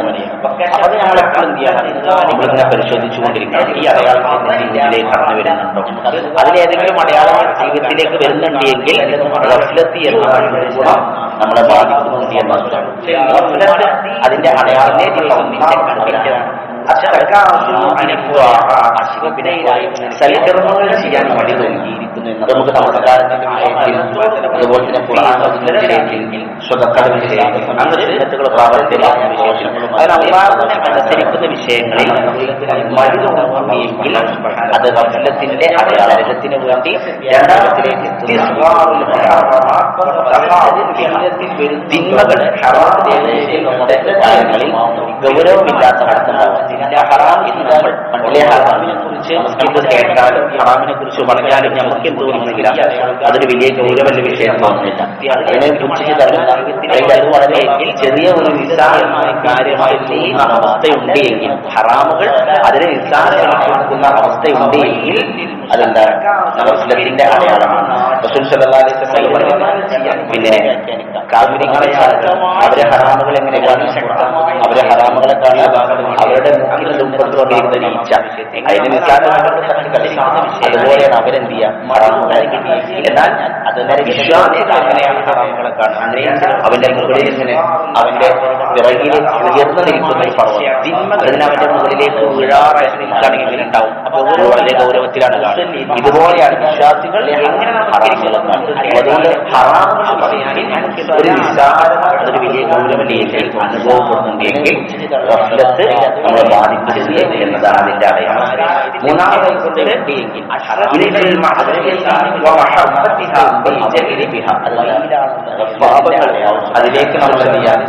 [SPEAKER 1] അപ്പൊ ഞങ്ങൾ എപ്പോഴും എന്ത് ചെയ്യണം, നമ്മളിങ്ങനെ പരിശോധിച്ചുകൊണ്ടിരിക്കണം. ഈ അടയാളങ്ങൾ ജീവിതത്തിലേക്ക് കടന്നു വരുന്നുണ്ടോ, അതിലേതെങ്കിലും അടയാളങ്ങൾ ജീവിതത്തിലേക്ക് വരുന്നുണ്ടെങ്കിൽ ഗഫലത്ത് എന്ന ഗുണം നമ്മളെ ബാധിക്കുന്നുണ്ട് എന്നർത്ഥം. അതിന്റെ അടയാളത്തെ സൽക്കർമ്മങ്ങൾ ചെയ്യാൻ വഴി നൽകിയിരിക്കുന്നു എന്ന് നമുക്ക് നമസ്കാരത്തിന്റെ വിഷയത്തിൽ അതുപോലെ തന്നെ പുരാണത്തിൽ സ്വതക്കട വിഷയങ്ങൾ അങ്ങനെ ചിന്തകൾ പ്രാവർത്തികമായ വിശേഷങ്ങളും അനുസരിക്കുന്ന വിഷയങ്ങളിൽ മരുന്നുണ്ടെങ്കിൽ അത് ഗഫലത്തിന്റെ അടയാളത്തിന് വേണ്ടി രണ്ടാമത്തിലേക്ക് തിന്മകൾ നമ്മുടെ കാര്യങ്ങളിൽ ഗൗരവമില്ലാത്ത നടത്തുണ്ടാവും. നമ്മൾ പണ്ടിലെ ഹറാമിനെ കുറിച്ച് കേട്ടാലും ഹറാമിനെ കുറിച്ച് പറഞ്ഞാലും നമുക്ക് എന്ത് തോന്നുന്നില്ല, അതൊരു വലിയ ഗൗരവമുള്ള വിഷയം തോന്നുന്നില്ല. അതിനെ കുറിച്ച് അല്ലെങ്കിൽ അത് വളരെ ചെറിയ ഒരു നിസ്സാരമായ കാര്യമായി ചെയ്യുന്ന അവസ്ഥയുണ്ട് എങ്കിൽ, ഹറാമുകൾ അതിനെ നിസ്സാരമാക്കുന്ന അവസ്ഥയുണ്ട് എങ്കിൽ അതെന്താണ് ഗഫലത്തിന്റെ അടയാളമാണ്. റസൂൽ സല്ലല്ലാഹു അലൈഹി വസല്ലം പറയുന്നത് പിന്നെ കാഫിറുകളെ അവരെ ഹറാമുകൾ എങ്ങനെയാണ്, അവരെ ഹറാമുകളെ കാണാൻ അവരുടെ മുഖിൽ ഉൾപ്പെടുത്തുകൊണ്ടിരിക്കുന്ന വീഴ്ച അതിന് അതുപോലെയാണ് അവരെന്ത് ചെയ്യാം ഹറാമുകളെ. എന്നാൽ അതിനെ വിശ്വാസികൾ അങ്ങനെയാണ് ഹറാമുകളെ കാണുന്നത്. അവന്റെ മുകളിൽ ഇങ്ങനെ അവന്റെ പിറകിൽ ഉയർന്നു നിൽക്കുന്ന ഒരു പർവ്വതം, അതിന് അവന്റെ മുകളിലേക്ക് വീഴാറായിട്ട് നിൽക്കുകയാണെങ്കിൽ ഉണ്ടാവും. അപ്പോൾ വളരെ ഗൗരവത്തിലാണ് കാണുന്നത്. ഇതുപോലെയാണ് വിശ്വാസികൾ അതുകൊണ്ട് ഹറാമുകൾ പറയാൻ ഒരു നിസ്സാരമായ ഒരു വലിയ ഗൗരവനിലേക്ക് അനുഭവപ്പെടുന്നുണ്ടെങ്കിൽ ഗഫ്ലത്ത് നമ്മളെ ബാധിക്കരുത് എന്നതാണ് അതിന്റെ അടയാളം. മൂന്നാമത് അതിലേക്ക് നമ്മൾ എന്ത് ചെയ്യാൻ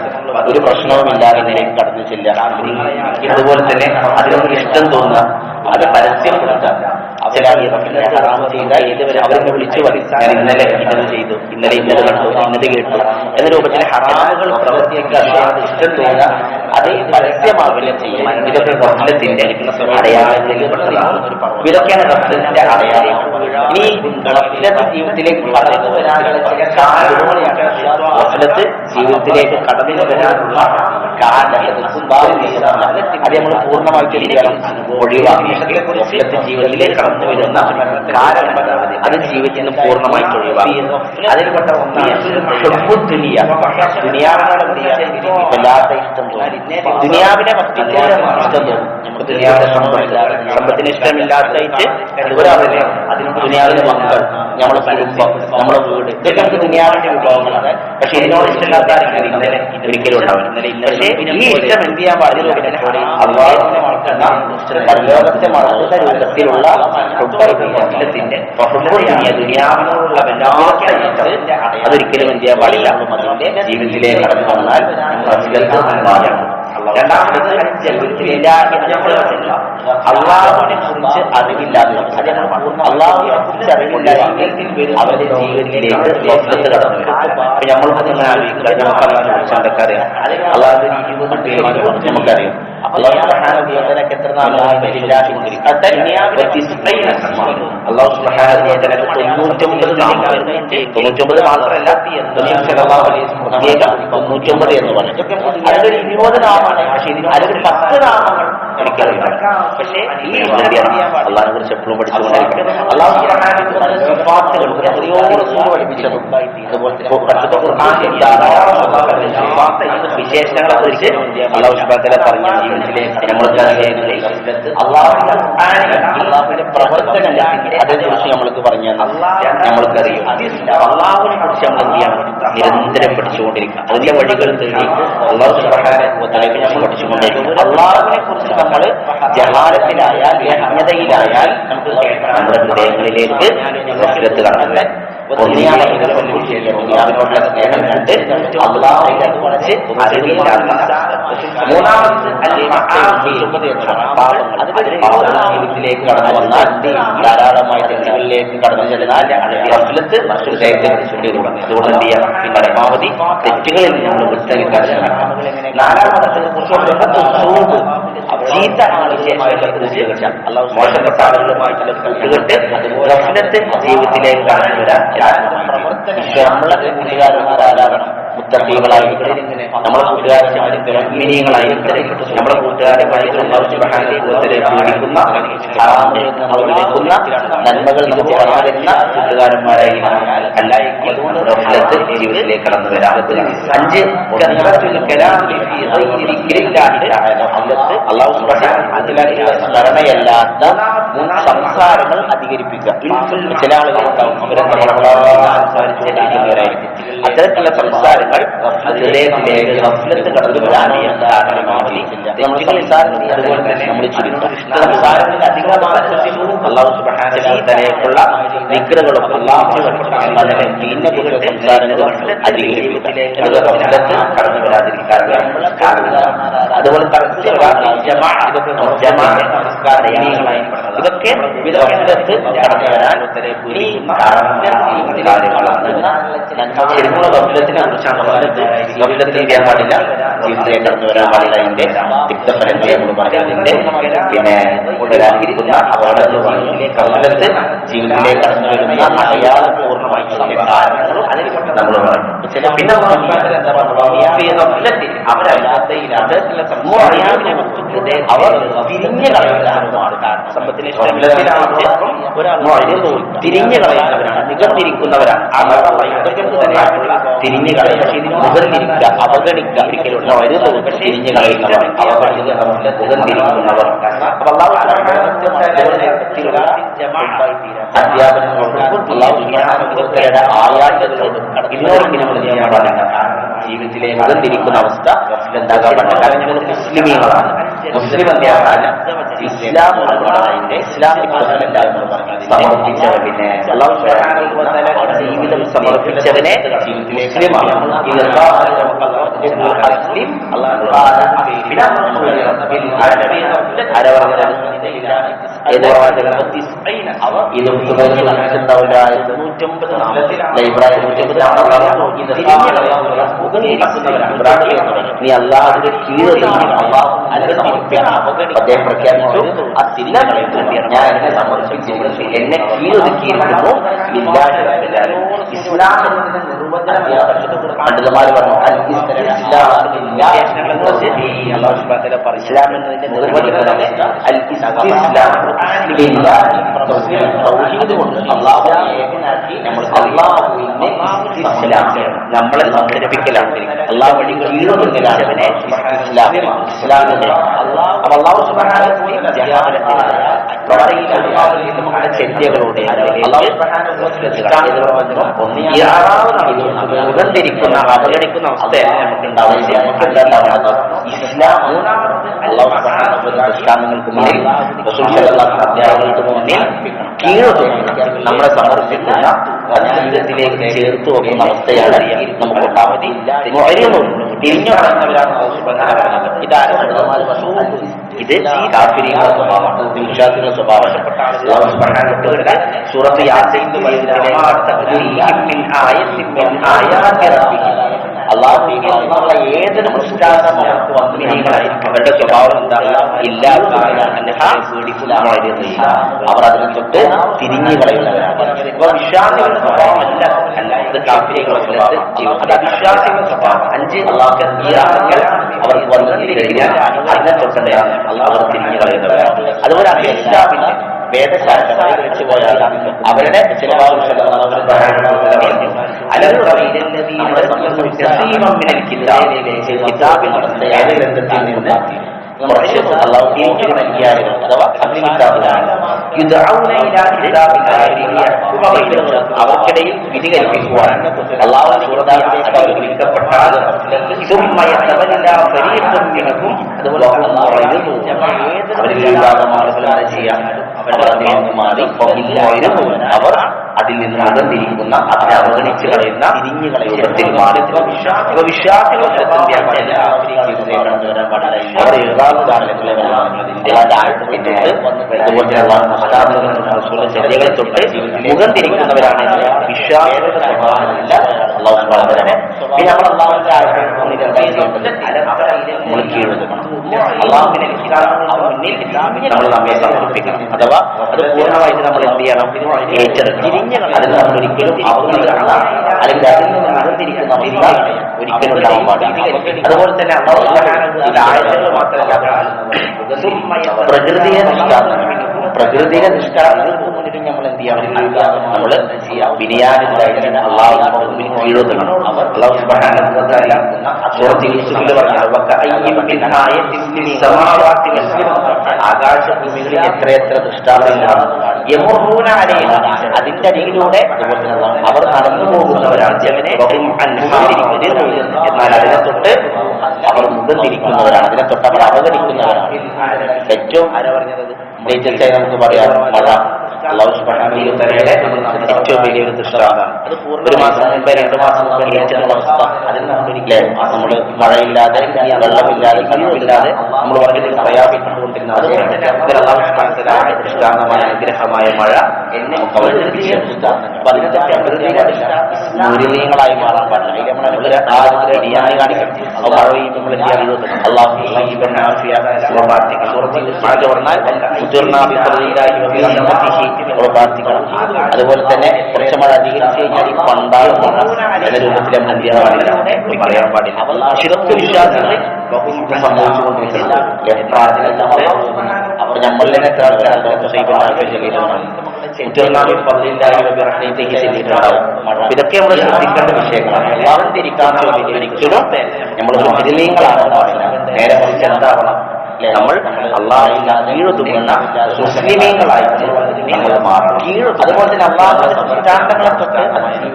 [SPEAKER 1] ഒരു പ്രശ്നവുമില്ലാതെ ഇതിലേക്ക് കടന്നു ചെല്ലാൻ. അതുപോലെ തന്നെ അതിനൊരു ഇഷ്ടം തോന്നുക, അത് പരസ്യപ്പെടുത്താം. ഹറാമ് ചെയ്താൽ ഇതുവരെ അവരെന്നെ വിളിച്ചു പറയും, ഞാൻ ഇന്നലെ ഇന്നത് ചെയ്തു, ഇന്നലെ ഇന്നത് കണ്ടു, ഇന്നത് കേട്ടു എന്ന രൂപത്തിൽ ഹറാമുകൾ പ്രവർത്തിക്കാൻ ഇഷ്ടം തോന്നുക, അത് പരസ്യമാവില്ല ചെയ്യും. ഇതൊക്കെ ഗഫ്ലത്തിന്റെ അടയാളങ്ങളിൽ പെട്ടതാണ്. ഇതൊക്കെയാണ് ഗഫ്ലത്തിന്റെ അടയാളം. ഇനി ഗഫ്ലത്ത് ജീവിതത്തിലേക്ക് കടന്നു വരാനുള്ള ചില കാരണങ്ങളെയാണ് ഗഫ്ലത്ത് ജീവിതത്തിലേക്ക് കടന്നു വരാനുള്ള അത് നമ്മൾ പൂർണ്ണമായിട്ട് ഒഴിവാക്കി ഗഫ്ലത്ത് ജീവിതത്തിലേക്ക് കടന്നു വരുന്ന കാരണം അത് ജീവിതത്തിൽ നിന്ന് പൂർണ്ണമായിട്ട് ഒഴിവാക്കി. അതിൽപ്പെട്ട ദുനിയാവിനോട് വല്ലാത്ത ഇഷ്ടം തോന്നി, ദുനിയാവിനെ ഇഷ്ടം തോന്നും. നമുക്ക് ദുനിയാവിന്റെ സമ്പത്തിന് ഇഷ്ടമില്ലാത്തതായിട്ട് ഒരാളല്ലേ അതിന് ദുനിയാവിന്റെ മക്കൾ, നമ്മുടെ കുടുംബം, നമ്മുടെ വീട്, ഇതൊക്കെ നമുക്ക് ദുനിയാവിന്റെ വിഭവങ്ങളാണ്. പക്ഷെ ഇതിനോട് ഇഷ്ടമില്ലാത്ത ഒരിക്കലും ഉണ്ടാവില്ല. പക്ഷേ ഈ ഇഷ്ടം എന്ത് ചെയ്യാൻ പാടില്ല, അള്ളാഹുവിനെ മറക്കുന്ന പരലോകത്തെ മറക്കുന്ന രൂപത്തിലുള്ള ദുനിയാവിനോടുള്ള വല്ലാത്ത ഇഷ്ടം അതൊരിക്കലും എന്ത് ചെയ്യാൻ പാടില്ല. അതിന്റെ ജീവിതത്തിലേക്ക് കടന്നു വന്നാൽ രണ്ടാമത് അള്ളാഹുവിനെ കുറിച്ച് അറിവില്ലാത്ത, അള്ളാഹുവിനെ കുറിച്ച് അറിവില്ലാതെങ്കിൽ അവരുടെ ജീവിതത്തിലേക്ക് ഗഫ്ലത്ത് കടന്നു വരും. നമ്മൾക്ക് നിങ്ങൾ ആലോചിക്കുക, നമുക്ക് അള്ളാഹിനെ കുറിച്ച് എന്തൊക്കെയറിയാം, അള്ളാഹുവിന്റെ 20 പേര് നമുക്കറിയാം. അള്ളാഹു സുബ്ഹാനഹു വ തആലക്ക് എത്ര നാമങ്ങൾ പരിചയപ്പെട്ടിരിക്കും. അള്ളാഹു സുബ്ഹാനഹു വ തആലക്ക് 99 നാമങ്ങൾ, 99 മാത്രമല്ല 99 എന്ന് പറഞ്ഞു. അതൊരു 20 നാമമാണ്. പക്ഷെ അതിലൊരു 10 നാമങ്ങൾ എനിക്കറിയില്ല. പക്ഷേ ഈ അള്ളാഹിനെ കുറിച്ച് എപ്പോഴും പഠിച്ചുകൊണ്ടിരിക്കണം. അള്ളാഹു പഠിപ്പിച്ചതും അതുപോലെ വിശേഷങ്ങളെ കുറിച്ച് അള്ളാഹു സുബ്ഹാനഹു വ തആല പറഞ്ഞു. ജീവിതത്തിലേക്ക് അള്ളാഹുവിന്റെ പ്രവർത്തനം അതേക്കുറിച്ച് നമ്മൾക്ക് പറഞ്ഞാൽ നമ്മൾക്കറിയും. അള്ളാഹുവിനെ കുറിച്ച് നമ്മൾ എന്ത് ചെയ്യണം, നിരന്തരം പഠിച്ചുകൊണ്ടിരിക്കുക. അതിന്റെ വഴികൾ തേടി അള്ളാഹു സുബ്ഹാനഹു വ തആല നമ്മൾ പഠിച്ചുകൊണ്ടിരിക്കും. അള്ളാഹുവിനെ കുറിച്ച് നമ്മൾ ജഹാലത്തിലായാൽ, അജ്ഞതയിലായാൽ നമുക്ക് നമ്മുടെ ഹൃദയങ്ങളിലേക്ക് ഗഫ്ലത്ത് കടന്നു. ദുനിയാവിനോടുള്ള സ്നേഹം കണ്ട് അള്ളാഹുവിനെ കുറിച്ച് അറിവില്ലാത്ത. മൂന്നാമത് ജീവിതത്തിലേക്ക് കടന്നു വന്നാൽ ധാരാളമായിട്ട് തെറ്റുകളിലേക്ക് കടന്നു ചെന്നാൽ ഗഫ്ലത്ത് ഹൃദയത്തെ പിടിച്ചുകൊണ്ടിരിക്കും. അതുകൊണ്ട് എന്ത് ചെയ്യാം, പരമാവധി തെറ്റുകളിൽ നമ്മൾ വിട്ടേക്കാൻ ശ്രമിക്കാം. നാലാമത്തെ ചീത്ത മോശപ്പെട്ട ആളുകളുമായിട്ടുള്ള കൂട്ടുകെട്ട് ഗഫ്ലത്ത് ജീവിതത്തിലേക്ക് കടന്നു വരാൻ നമ്മളെ കൂട്ടുകാരന്മാരാകണം മുത്തഖീകളായിരിക്കണം. നമ്മളെ കൂട്ടുകാരന്മാരും മിനിയങ്ങളായിരിക്കണം. നമ്മുടെ കൂട്ടുകാരന്മാരെ പീഡിക്കുന്ന നമ്മൾ വിളിക്കുന്ന നന്മകൾ നമുക്ക് വളരുന്ന കൂട്ടുകാരന്മാരായിരിക്കണം. അല്ലെങ്കിൽ ഗഫ്ലത്ത് ജീവിതത്തിലേക്ക് കടന്നു വരാം. 5 അള്ളാഹു സ്മരണയല്ലാത്ത സംസാരങ്ങൾ അധികരിപ്പിക്കുക. ചില ആളുകൾ ഉണ്ടാവും, അവരെ സംസാരിച്ചുകൊണ്ടിരിക്കുന്നവരായിരിക്കും. അത്തരത്തിലുള്ള സംസാരങ്ങൾ ഹൃദയത്തിലേക്ക് ഗഫ്ലത്ത് കടന്നു വരാൻ അതുപോലെ തന്നെ നമ്മൾ ചുരുക്കും. സംസാരങ്ങളിൽ അധികമായ അള്ളാഹു സുബ്ഹാനഹു വ തആലയ്ക്കുള്ള ദിക്റുകളും ദീനിനെക്കുറിച്ചുള്ള സംസാരങ്ങളും അധികരിപ്പിക്കുക. ഗഫ്ലത്ത് കടന്നു വരാതിരിക്കാൻ. അതുപോലെ ഇതൊക്കെ ഗഫ്ലത്ത് കടന്നു വരാൻ ശരിക്കുള്ള ഗഫ്ലത്തിനെ കുറിച്ചാണ് പറഞ്ഞത്. ഗഫ്ലത്ത് ചെയ്യാൻ പാടില്ല, ജീവിതത്തിലേക്ക് കടന്നു വരാൻ പാടില്ല. അതിന്റെ തിക്തഫലങ്ങളെ നമ്മൾ പറഞ്ഞതിന്റെ പിന്നെ വരാനിരിക്കുന്ന അപകടങ്ങൾ ഗഫ്ലത്ത് ജീവിതത്തിലേക്ക് കടന്നു വരുന്ന അടയാളപൂർണ്ണമായിട്ടുള്ള കാരണങ്ങളും നമ്മൾ പറഞ്ഞു. പിന്നെ അവരല്ലാത്തയിലാണ് അവർ തിരിഞ്ഞു കളയുന്നവരാണ്. സമ്പത്തിന് തിരിഞ്ഞു കളയുന്നവരാണ്, നികർന്നിരിക്കുന്നവരാണ്. തിരിഞ്ഞു കളയുക, മുഖർന്നിരിക്കുക, അവഗണിക്കുക, ഒരിക്കലുള്ള തിരിഞ്ഞു കളയുന്നവർ, മുഖർന്നിരിക്കുന്നവർ. അധ്യാപനങ്ങളോട് അള്ളാഹു ആയാട്ടുകളോട് ഇന്നോടൊക്കെ നമ്മൾ ചെയ്യാൻ പാടില്ല. ജീവിതത്തിലേക്ക് മുഖംതിരിക്കുന്ന അവസ്ഥ ഉണ്ടാകാൻ പാടില്ല. കാരണം ഞങ്ങൾ മുസ്ലിമീങ്ങളാണ്. മുസ്ലിം എന്താണ് ഇസ്ലാം ഉൾപ്പെടുന്നതിന്റെ ഇസ്ലാമിക് സമർപ്പിച്ചവനെ അല്ലാഹു സുബ്ഹാനഹു വ തആല ജീവിതം സമർപ്പിച്ചവനെ മുസ്ലിമാണ്. നീ അല്ലാഹുവിന്റെ കീഴിൽ അദ്ദേഹം പ്രഖ്യാപിച്ചു, ഞാൻ എന്നെ സമർപ്പിച്ചിരിക്കുന്നു, എന്നെ കീഴൊതുക്കിയിരിക്കുന്നു. ഇസ്ലാം പണ്ഡിതന്മാർ പറഞ്ഞു ഇസ്ലാം എന്നതിന്റെ നിർവചനം നമ്മളെ സംഘടിപ്പിക്കലാണ്. അള്ളാഹു വഴി കീഴൊതുങ്ങലാണ് ഇസ്ലാമിന്റെ. അപ്പൊ അള്ളാഹു സുബ്ഹാനഹു വ തആല ചെര്യകളുടെ മുഖംതിരിക്കുന്ന അവഗണിക്കുന്ന അവസ്ഥയല്ല നമുക്കുണ്ടാവുന്നത്. ഇസ്ലാം ദൃഷ്ടാന്തങ്ങൾക്ക് മുന്നിൽ അധ്യാപകർക്ക് മുന്നിൽ കീഴൊതുങ്ങി നമ്മളെ സമർപ്പിക്കുന്ന ജീവിതത്തിലേക്ക് ചേർത്ത് വെക്കുന്ന അവസ്ഥയാണ് നമുക്കുണ്ടാവുന്നത്. തിരിഞ്ഞു നടന്നവരാണ് ഇത് കാഫിരീങ്ങളുടെ സ്വഭാവമാണ്, വിശ്വാസികളുടെ സ്വഭാവമാണ്. സൂറത്ത് യാസീൻ അള്ളാഹുള്ള ഏതൊരു ദൃഷ്ടാന്തം അവർക്ക് വന്നിരിക്കും. അവരുടെ സ്വഭാവം എന്താണ്? അവർ അതിനെ തൊട്ട് തിരിഞ്ഞു കളയുന്നവരാണ്. വിശ്വാസികളുടെ സ്വഭാവമല്ല, ഇത് കാഫിരീകളുടെ സ്വഭാവം. അത് അവിശ്വാസികളുടെ സ്വഭാവം. 5 അള്ളാഹ് അവർക്ക് വന്നു കഴിഞ്ഞാൽ അതിനെ തൊട്ടയാണ് അവർ തിരിഞ്ഞു കളയുന്നവരാണ്. അതുപോലെ അഹിസ്ലാമിന്റെ വേദശാസ്ത്രം വെച്ച് പോയാൽ അവരുടെ ചില അവർക്കിടയിൽ വിധി കൽപ്പിക്കുവാൻ അള്ളാഹു വിളിക്കപ്പെട്ടാൽ ചെയ്യാം. അവർ അതിൽ നിന്ന് അകന്നിരിക്കുന്ന അതിനെ അവഗണിച്ച് കളയുന്ന തിരിഞ്ഞു കളയുന്നതിൽ മാറി വിശ്വാസികളുടെ അവർ ചര്യകളെ തൊട്ട് മുഖം തിരിക്കുന്നവരാണ് വിശ്വാസികളുടെ സ്വഭാവമല്ല. പിന്നെ നമ്മൾ അള്ളാഹുവിന്റെ നമ്മൾ കീഴൊതുക്കണം. അള്ളാഹുവിനെ മുന്നിൽ നമ്മൾ നമ്മെ സമർപ്പിക്കണം. അഥവാ അത് പൂർണ്ണമായിട്ട് നമ്മൾ എന്ത് ചെയ്യണം? ഏറ്റെടുക്കണം. അതിന് നമ്മൾ ഒരിക്കലും അല്ലെങ്കിൽ അതിൽ നിന്ന് അകന്നിരിക്കുന്ന അവസ്ഥ ഒരിക്കലും ഉണ്ടാവാൻ പാടില്ല. അതുപോലെ തന്നെ ആയത്തുകൾ മാത്രമല്ല, പ്രകൃതിയെ ദൃഷ്ടാന്തങ്ങൾക്ക് മുന്നിലും നമ്മൾ എന്ത് ചെയ്യണം? നമ്മൾ വിനയാനുണ്ടായിട്ട് അള്ളാഹു കീഴൊതുക്കണം. അള്ളാഹു സുബ്ഹാനഹു വ തആല സൂറത്തുൽ യൂസുഫിൽ പറഞ്ഞു, ആകാശഭൂമികളിൽ എത്രയെത്ര ദൃഷ്ടാന്തങ്ങളാണ് അതിന്റെ അടിയിലൂടെ അവർ നടന്നു പോകുന്നവരാണ്. എന്നാൽ അതിനെ തൊട്ട് അവർ മുഖം തിരിക്കുന്നവരാണ്, അതിനെ തൊട്ട് അവർ അവഗണിക്കുന്നവരാണ്. ഏറ്റവും ലേറ്റസ്റ്റ് ആയി നമുക്ക് പറയാം മഴ. അല്ലാഹു സുബ്ഹാനഹു വ തആലയുടെ ഏറ്റവും വലിയൊരു ദൃഷ്ടാന്തമാണ്. ഒരു മാസം മുമ്പ് 2 മാസം മുമ്പ് ഏറ്റവും അവസ്ഥ അതിൽ നമ്മൾ മഴയില്ലാതെ വെള്ളമില്ലാതെ കണ്ണുമില്ലാതെ നമ്മൾ വളരെ പ്രയാസപ്പെട്ടുകൊണ്ടിരുന്ന ദൃഷ്ടാന്തമായ അനുഗ്രഹമായ മഴ എന്നെ മൂല്യങ്ങളായി മാറാൻ പാടില്ല. നമ്മളെ ബിരിയാണി കാണിക്കണം. മഴ നമ്മൾ പ്രാർത്ഥിക്കണം. അതുപോലെ തന്നെ കുറച്ച് മഴ അധികരിച്ചു കഴിഞ്ഞാൽ ഈ പണ്ടാകും എന്ന രൂപത്തിൽ നമ്മൾ എന്ത് ചെയ്യാൻ പാടില്ല? പറയാൻ പാടില്ല. ശിരത്ത് വിശ്വാസങ്ങൾ സംഭവിച്ചുകൊണ്ടിരിക്കുന്നത് അവർ നമ്മളിൽ തന്നെ ഇതൊക്കെ നമ്മൾ ശ്രദ്ധിക്കേണ്ട വിഷയങ്ങളാണ്. എല്ലാവരും തിരിക്കാൻ ഒരിക്കലും നമ്മൾ മുസ്ലിമീങ്ങളാകാൻ പാടില്ല. നേരെ മറിച്ച് എന്താവണം? നമ്മൾ അള്ളാഹുവിന്റെ കീഴൊതുങ്ങുന്ന മുസ്ലിമീങ്ങളായിട്ട് നമ്മൾ മാറണം. അതുപോലെ തന്നെ അള്ളാഹുവിന്റെ ദൃഷ്ടാന്തങ്ങളെ തൊട്ട്,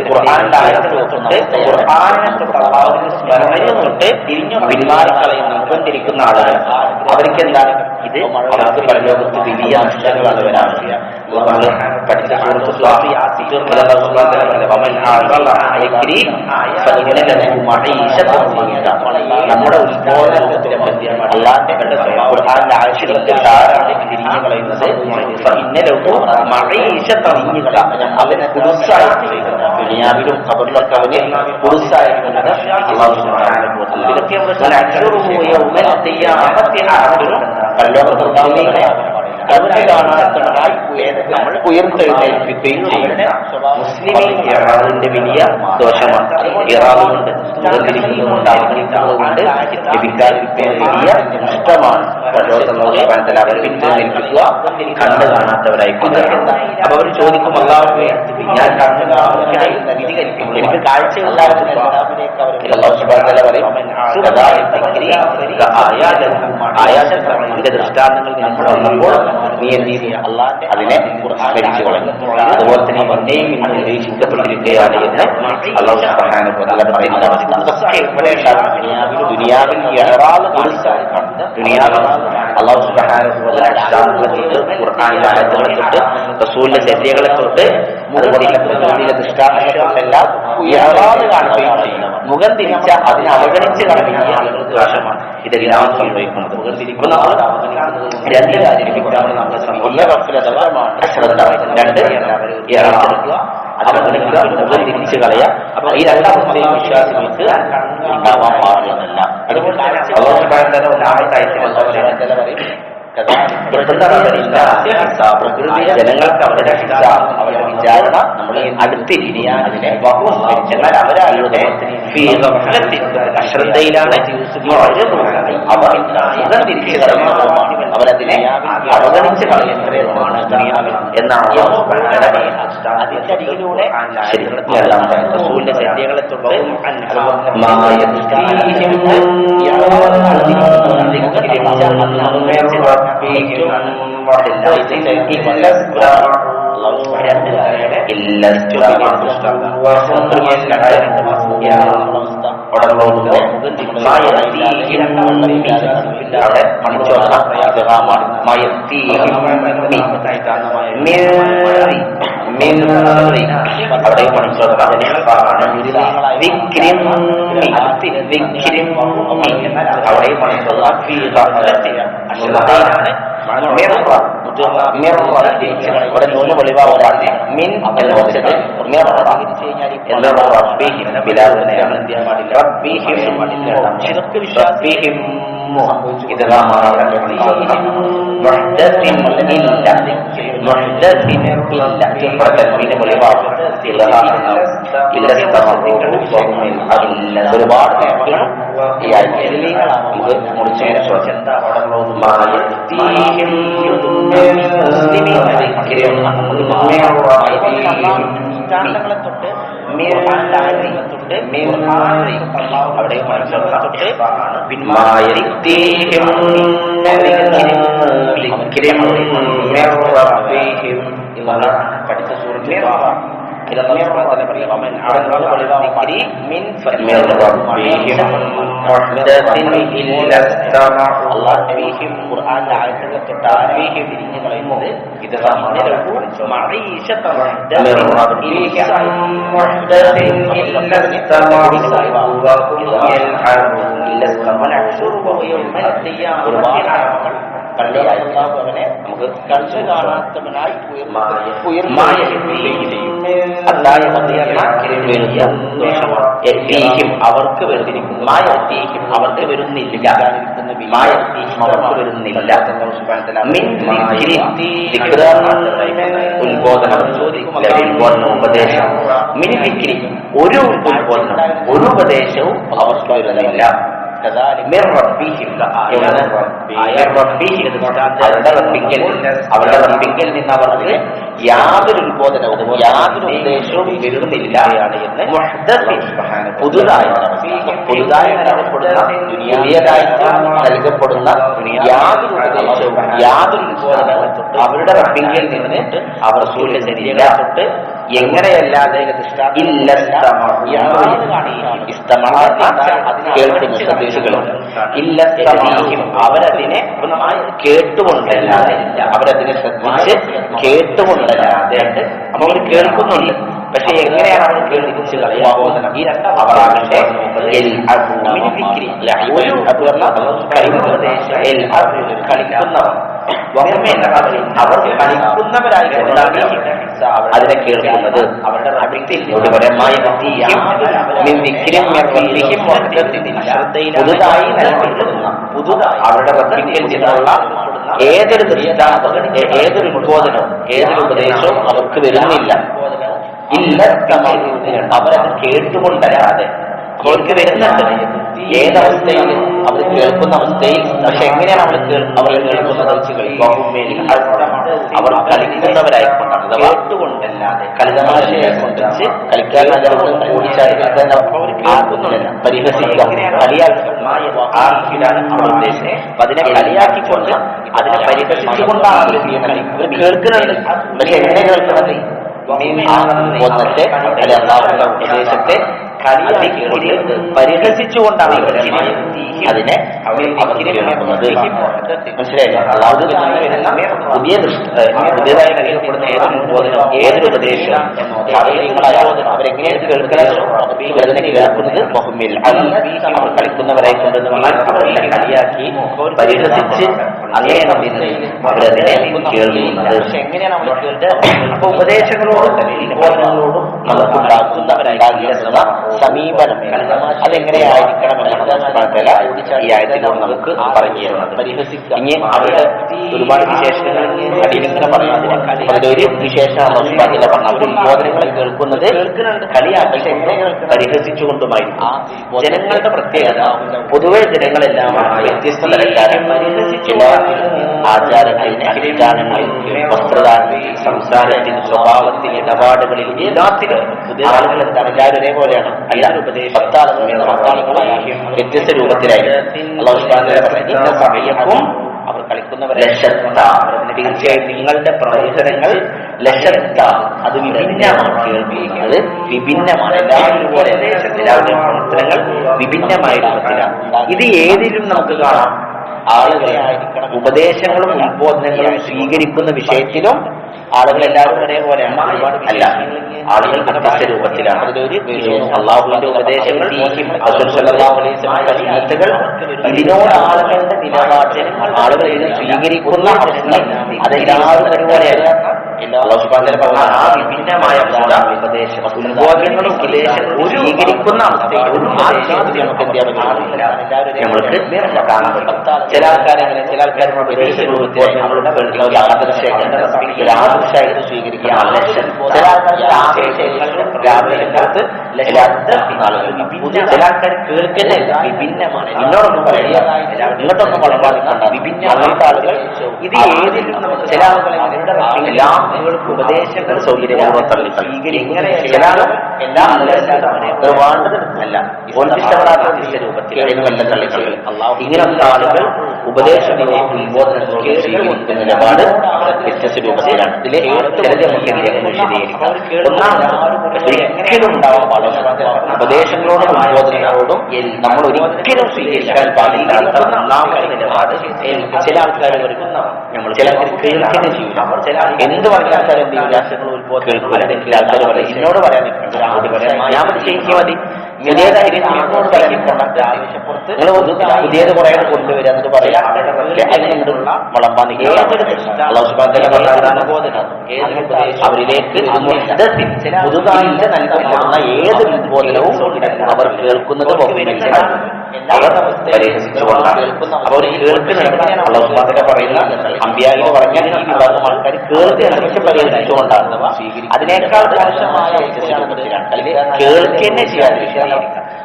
[SPEAKER 1] ഖുർആന്റെ ആയത്തുകളെ തൊട്ട്, ഖുർആനെ തൊട്ട്, അള്ളാഹുവിന്റെ സ്മരണയെ തൊട്ട് തിരിഞ്ഞു പിന്മാറിക്കളയുന്ന നിർബന്ധിരിക്കുന്ന ആളുകൾ അവർക്ക് എന്താണ് ഇത്? അവർക്ക് പരലോകത്ത് വലിയ നഷ്ടങ്ങളാണ് വരാറുണ്ട്. പഠിച്ച നമ്മുടെ ഉത്ബോധനത്തിന്റെ അള്ളാന്റെ ആവശ്യങ്ങൾക്ക് ധാരാളം തിരിഞ്ഞു കളയുന്നത് അവനെ കുടുസായിട്ട് ദുനിയാവിലും ഖബറിലൊക്കെ അവന് കുടുസായിരിക്കുന്നത് പരലോകത്തെ കവിത കാണാത്തവരായി നമ്മൾ ഉയർത്തെഴുന്നേൽപ്പിക്കുകയും ചെയ്യുന്ന മുസ്ലിമീ ഇറാദിന്റെ വലിയ ദോഷമാണ്. ഇറാദുകൊണ്ട് മുഖത്തിരിക്കുന്നതുകൊണ്ട് അവഗണിക്കുന്നതുകൊണ്ട് വലിയ നഷ്ടമാണ്. അവർ പിന്തുണേൽപ്പിക്കുക, കണ്ണ് കാണാത്തവരായി. അപ്പൊ അവർ ചോദിക്കും, അല്ലാഹുവേ ഞാൻ കണ്ണ് കാണുന്നതിനായി എനിക്ക് കാഴ്ചയുണ്ടാകുന്നില്ല. ആയാശത്തിന്റെ ദൃഷ്ടാന്തങ്ങൾ നമ്മൾ വന്നപ്പോൾ നീ എന്ത് ചെയ്യുക? അതിനെ സ്മരിച്ചു കളഞ്ഞു. അതുപോലെ തന്നെ വന്നേയും നിരീക്ഷിക്കപ്പെട്ടിരിക്കുകയാണ് എന്ന് അല്ലാഹു സുബ്ഹാനഹു വ തആല പറയുന്നതാണ്. ദുനിയാവിൽ അല്ലാഹു സുബ്ഹാനഹു വ തആല ദൃഷ്ടാന്തങ്ങളെ തൊട്ട്, ഖുർആനിലെ ആയത്തുകളെ തൊട്ട്, റസൂലിന്റെ ചര്യകളെ തൊട്ട്, അതുപോലെ ദൃഷ്ടാന്തങ്ങളെ തൊട്ടെല്ലാം കാണുകയും ചെയ്യും. മുഖം തിരിച്ച അതിനെ അവഗണിച്ച് കളയുന്ന ആളുകൾക്ക് ദോഷമാണ് ഇതെല്ലാം സംഭവിക്കുന്നത്. രണ്ട് കാര്യം ഒന്ന് അശ്രദ്ധ, രണ്ട് അതിനെ മുഖം തിരിച്ചു കളയുക. അപ്പൊ ഈ രണ്ടാമത്തെ വിശ്വാസികൾക്ക് ഉണ്ടാവാൻ പാടുള്ളതല്ല. അതുകൊണ്ട് ജനങ്ങൾക്ക് അവരുടെ അവരുടെ വിചാരണ നമ്മൾ അടുത്തിരിക്കാൻ അതിനെ അവരാളുടെ അശ്രദ്ധയിലാണ് അവർ തിരിച്ചു കളയുന്നതുമാണ്. അവരതിനെ അവഗണിച്ച് കളയുന്നതുമാണ് എന്നാണ് അതിന്റെ അടിയിലൂടെ റസൂലിന്റെ ചര്യകളെ തൊട്ട് അവിടെ അവിടെ ഇവിടെ മൂന്ന് വെളിവാണ്. മിൻ എന്ന് വെച്ചത് ഒരുപാട് നിയമങ്ങളും ഈ മുറിച്ചതിന് ശേഷം എന്താ ദൃഷ്ടാന്തങ്ങളെ തൊട്ട് അവിടെ പഠിച്ച സൂറത്തിൽ അവനെ നമുക്ക് കണ്ണ് കാണാത്തവനായി അവർക്ക് വരുന്നിരിക്കുന്നു. അവർക്ക് വരുന്നില്ല. അവർക്ക് വരുന്നില്ല. ഉത്ബോധനം, ഉപദേശം, മിനിഫിക്രി ഒരു ഉത്ബോധനം, ഒരു ഉപദേശവും അവർക്ക് വരുന്നില്ല. അവരുടെ റബ്ബിങ്കിൽ നിന്ന് അവർക്ക് യാതൊരു ഉത്ബോധനവും യാതൊരു ഉദ്ദേശവും വരുന്നില്ല എന്ന് പുതുതായി നൽകപ്പെടുന്ന യാതൊരു ഉപദേശവും യാതൊരു ഉത്ബോധനവും അവരുടെ റബ്ബിങ്കിൽ നിന്ന് അവർ സൂര്യചര്യ തൊട്ട് എങ്ങനെയല്ലാതെ കേൾക്കുന്ന സന്ദേശങ്ങളും അവരതിനെ കേട്ടുകൊണ്ടല്ലാതെ അവരതിനെ ശ്രദ്ധിച്ച് കേട്ടുകൊണ്ടല്ലാതെ അവർ കേൾക്കുന്നുണ്ട്. പക്ഷെ എങ്ങനെയാണ് അവർ കേൾപ്പിച്ച് കളയാബോധനം അവരാകട്ടെ കളിക്കുന്നവർ അവർ കളിക്കുന്നവരായിക്കൊണ്ടാണ് അതിനെ കേൾക്കുന്നത്. അവരുടെ പുതുതായി നൽകപ്പെടുന്ന അവരുടെ റബ്ബിങ്കിൽ നിന്നുള്ള ഏതൊരു ദൃഷ്ടാന്തവും ഏതൊരു ഉത്ബോധനവും ഏതൊരു ഉപദേശവും അവർക്ക് വരുന്നില്ല. അവരത് കേട്ടുകൊണ്ടല്ലാതെ അവർക്ക് വരുന്നുണ്ട്. ഏതവസ്ഥയിൽ അവർ കേൾക്കുന്ന അവസ്ഥയിൽ, പക്ഷെ എങ്ങനെയാണ് അവർ കേൾക്കുന്നത്? അവർ കളിക്കുന്നവരായിക്കൊണ്ടാണ്, കേട്ടുകൊണ്ടല്ലാതെ കളിതമാശയെ കൊണ്ടിച്ച് കളിക്കാരനല്ല ഓടിച്ചാടി കേൾക്കുന്നില്ല. പരിഹസിക്കുക, കളിയാക്കുക, അതിനെ കളിയാക്കിക്കൊണ്ട് അതിനെ പരിഹസിച്ചുകൊണ്ടാണ് അവർ ചെയ്യുന്നത്. അവർ കേൾക്കുന്നുണ്ട്, പക്ഷെ എങ്ങനെ കേൾക്കുന്നത്? ഒന്നത്തെ ഉപദേശത്തെ പരിഹസിച്ചുകൊണ്ടാണ് അതിനെ കേൾക്കുന്നത്. മനസ്സിലായില്ല? പുതിയതായി നൽകപ്പെടുന്ന ഏതൊരു ഉപദേശവും അവരെങ്ങനെയാണ് കേൾക്കുന്നത്? അതിനെ കേൾക്കുന്നത് മുഹമ്മിൽ അവർ കളിക്കുന്നവരായി കൊണ്ടുവന്നാൽ അവരെ കളിയാക്കി പരിഹസിച്ച് അങ്ങനെയാണ് അവരതിനെ കേൾക്കുന്നത്. എങ്ങനെയാണ് നമ്മൾ കേൾക്കുന്നത്? അപ്പൊ ഉപദേശങ്ങളോടും നമുക്കുണ്ടാകുന്ന സമീപനം അതെങ്ങനെയായിരിക്കണമെന്നാണ് ഈ ആയത്തിനോട് നമുക്ക് പറഞ്ഞു തരുന്നത്. ഇനി അവരുടെ ഒരുപാട് വിശേഷങ്ങൾ അടിയിലിങ്ങനെ പറയാം. അതിലൊരു വിശേഷമാണ് പറഞ്ഞത്. അവർ ഉത്ബോധനങ്ങളെ കേൾക്കുന്നത് കളിയാക്കി പരിഹസിച്ചുകൊണ്ടുമായിരിക്കും. ജനങ്ങളുടെ പ്രത്യേകത പൊതുവെ ജനങ്ങളെല്ലാം വ്യത്യസ്ത തരക്കാരും ആചാരങ്ങളിൽ, അനുഷ്ഠാനങ്ങളിൽ, വസ്ത്രധാരണത്തിൽ, സംസാരത്തിൽ, സ്വഭാവത്തിൽ, ഇടപാടുകളിൽ എല്ലാത്തിലും ആളുകൾ എന്താണ്? എല്ലാവരും ഒരേപോലെയാണ്. എല്ലാവരും വ്യത്യസ്ത രൂപത്തിലായിരിക്കും. സമയവും അവർ കളിക്കുന്നവർ തീർച്ചയായും നിങ്ങളുടെ പ്രവർത്തനങ്ങൾ അത് വിഭിന്നമാണ്. കേൾക്കുന്നത് വിഭിന്നമാണ്. എല്ലാവരും പോലെ എല്ലാവരുടെയും പ്രവർത്തനങ്ങൾ വിഭിന്നമായ രൂപത്തിലാണ്. ഇത് ഏതിലും നമുക്ക് കാണാം. ആളുകളെ ഉപദേശങ്ങളും ഉത്ബോധനങ്ങളും സ്വീകരിക്കുന്ന വിഷയത്തിലും ആളുകൾ എല്ലാവരും ഒരേപോലെയാണ്. അല്ല, ആളുകൾ വ്യത്യസ്ത രൂപത്തിലാണ്. അതിലൊരു അള്ളാഹുവിന്റെ ഉപദേശങ്ങൾ, ഇതിനോട് ആളുകളുടെ നിലപാട്, ആളുകൾ ഇത് സ്വീകരിക്കുന്ന അവസ്ഥ അതെല്ലാവരും ഒരുപോലെയല്ല. വിഭിന്നമായ ഉപദേശം ഉത്ബോധനങ്ങളും ഉപദേശങ്ങളും സ്വീകരിക്കുന്ന അവസ്ഥയിൽ ഒരു നമുക്ക് എന്ത് ചെയ്യാൻ പറ്റില്ല, നമ്മൾക്ക് കാണാൻ പറ്റും. ചില ആൾക്കാരെങ്ങനെ, ചില ആൾക്കാർ വ്യത്യസ്ത രൂപത്തിൽ അവരുടെ ആദർശമായിട്ട് സ്വീകരിക്കുന്ന ചില ആൾക്കാർ ചില ആൾക്കാർ കേൾക്കുന്നില്ല, വിഭിന്നമാണ്. എന്നോടൊന്നും പറയുക, ഇങ്ങോട്ടൊന്നും വളർത്താൻ വിഭിന്ന ആളുകൾ. ഇത് ഏതിലും നമുക്ക് ചില ആളുകളെ എല്ലാ ഉപദേശങ്ങൾ സൗകര്യപൂർവ്വം തള്ളി സ്വീകരിക്കുന്ന ചില ആളുകൾ എല്ലാ അല്ല ഇഷ്ടപ്പെടാത്ത രൂപത്തിൽ തള്ളിക്കൾ. ഇങ്ങനെയുള്ള ആളുകൾ ഉപദേശങ്ങളോ ഉത്ബോധനങ്ങളോ സ്വീകരിക്കുന്ന നിലപാട് വ്യത്യസ്ത രൂപത്തിലാണ്. ഇതിലെ ഒരിക്കലും ഉണ്ടാവാൻ പാടില്ല. ഉപദേശങ്ങളോടും ഉത്ബോധനങ്ങളോടും നമ്മൾ ഒരിക്കലും സ്വീകരിക്കാൻ പാടില്ലാത്ത ഒന്നാമത്തെ നിലപാട് ചില ആൾക്കാർ നമ്മൾ ചില കേൾക്കുന്ന ജീവിതം എന്ത് പറഞ്ഞാൽ എന്ത് വിലാസങ്ങൾ കേൾക്കുക. ചില ആൾക്കാർ പറയും എന്നോട് പറയാൻ ഞാൻ ചെയ്യിക്കാൻ മതി, പുതിയതായിട്ട് ആവശ്യപ്പുറത്ത് നിങ്ങൾ പുതിയത് കുറെ കൊണ്ടുവരിക എന്നിട്ട് പറയാം വളമ്പാൻ അവരിലേക്ക് പുതുതായി നൽകപ്പെടുന്ന ഏത് ഉത്ബോധനവും അവർ കേൾക്കുന്നത് അവർ പരിഹസിച്ചുകൊണ്ടാണ്. അവർ കേൾക്കുന്ന പറയുന്ന അമ്പിയായി പറഞ്ഞ ഈ വിഭാഗം ആൾക്കാർ കേൾക്കുക പരിഹസിച്ചുകൊണ്ടാണ്. അതിനേക്കാൾ മോശമായ കേൾക്കന്നെ ചെയ്യാൻ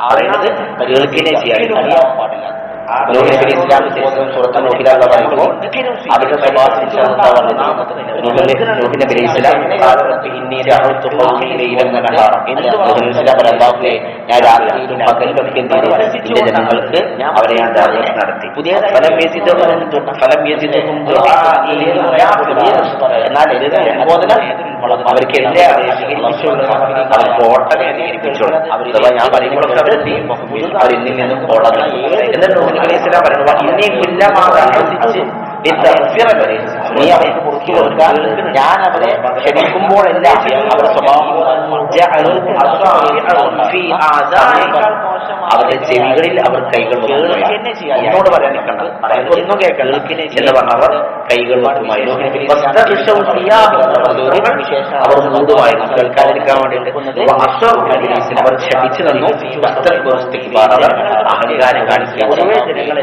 [SPEAKER 1] പറയുന്നത് കേൾക്കന്നെ ചെയ്യാൻ പാടില്ല. നൂഹ് നബി അലൈഹി ഇസ്ലാമിന്റെ സൂറത്ത് നൂഹിലുള്ള പറയുമ്പോൾ അവരുടെ സ്വഭാവത്തിൽ നൂഹ് നബി അലൈഹി ഇസ്ലാം ഞാൻ രാത്രിയിലും പകലിലൊക്കെ എന്ത് ചെയ്തു എന്റെ ജനങ്ങൾക്ക് അവരെ ഞാൻ ദഅവത്ത് നടത്തി. എന്നാൽ അവർക്ക് എന്റെ അവർ കോട്ടനെ അധികരിപ്പിച്ചോളൂ. അഥവാ ഞാൻ പറയുമ്പോഴൊക്കെ അവർ ഇന്നിൽ നിന്നും കോട്ട എന്നിട്ട് നൂഹ് നബി അലൈഹി ഇസ്ലാം പറയുന്നത് ഇന്നീ കുല്ലമാതാസിച്ച് നീ അവർക്ക് പുറത്തു കൊടുക്കാൻ ഞാൻ അവരെ ക്ഷണിക്കുമ്പോഴെല്ലാം അവരുടെ സ്വഭാവം അവരുടെ ചെവികളിൽ അവർ കൈകൾ എന്നോട് പറയാൻ നിൽക്കണ്ട, ഒന്നും കേൾക്കണം എന്ന് പറഞ്ഞവർ കൈകൾ അവർ മൂടുമായിരുന്നു കേൾക്കാതിരിക്കാൻ വേണ്ടിയിട്ട്. അവർ ക്ഷമിച്ചു തന്നു. അവർ അഹങ്കാരം കാണിക്കുക.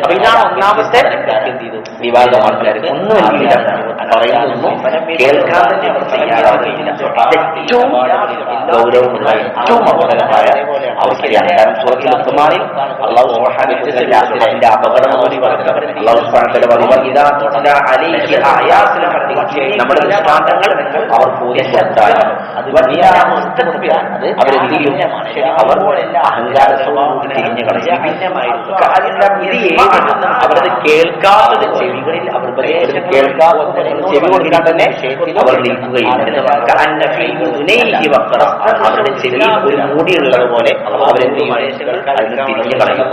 [SPEAKER 1] അപ്പൊ ഇതാണ് ഒന്നാമത്തെ വിവാദം. ആൾക്കാർ ഒന്നും എന്തില്ല പറയുന്നൊന്നും കേൾക്കാൻ തന്നെ തയ്യാറാകുന്നില്ല. ഏറ്റവും ഗൗരവമുള്ള ഏറ്റവും അപകടമായ അവസ്ഥയാണ്. കാരണം സൂറത്തുൽ ലുഖ്മാനിൽ അല്ലാഹു സുബ്ഹാനഹു വ തആല അതിന്റെ അപകടം കൂടി പറഞ്ഞു. അല്ലാഹു സുബ്ഹാനഹു വ തആല പറഞ്ഞു ഇദാ തുത്ലാ അലൈഹി ആയാത്തുൽ ഹഖീഖ നമ്മുടെ ദൃഷ്ടാന്തങ്ങൾ അവർ ബോധ്യപ്പെടുത്താൻ അവരെന്ത് ചെയ്യും? അവർ അഹങ്കാര സ്വഭാവം തിരിഞ്ഞു കളയും. അവരത് കേൾക്കാത്തത് ചെവികളിൽ അവർ കേൾക്കാതെ ചെവി കൊടുക്കാൻ തന്നെ അവർ നിൽക്കുകയും അവരുടെ ചെവിയിൽ ഒരു മൂടിയുള്ളത് പോലെ അവരെന്ത് തിരിഞ്ഞു കളയും.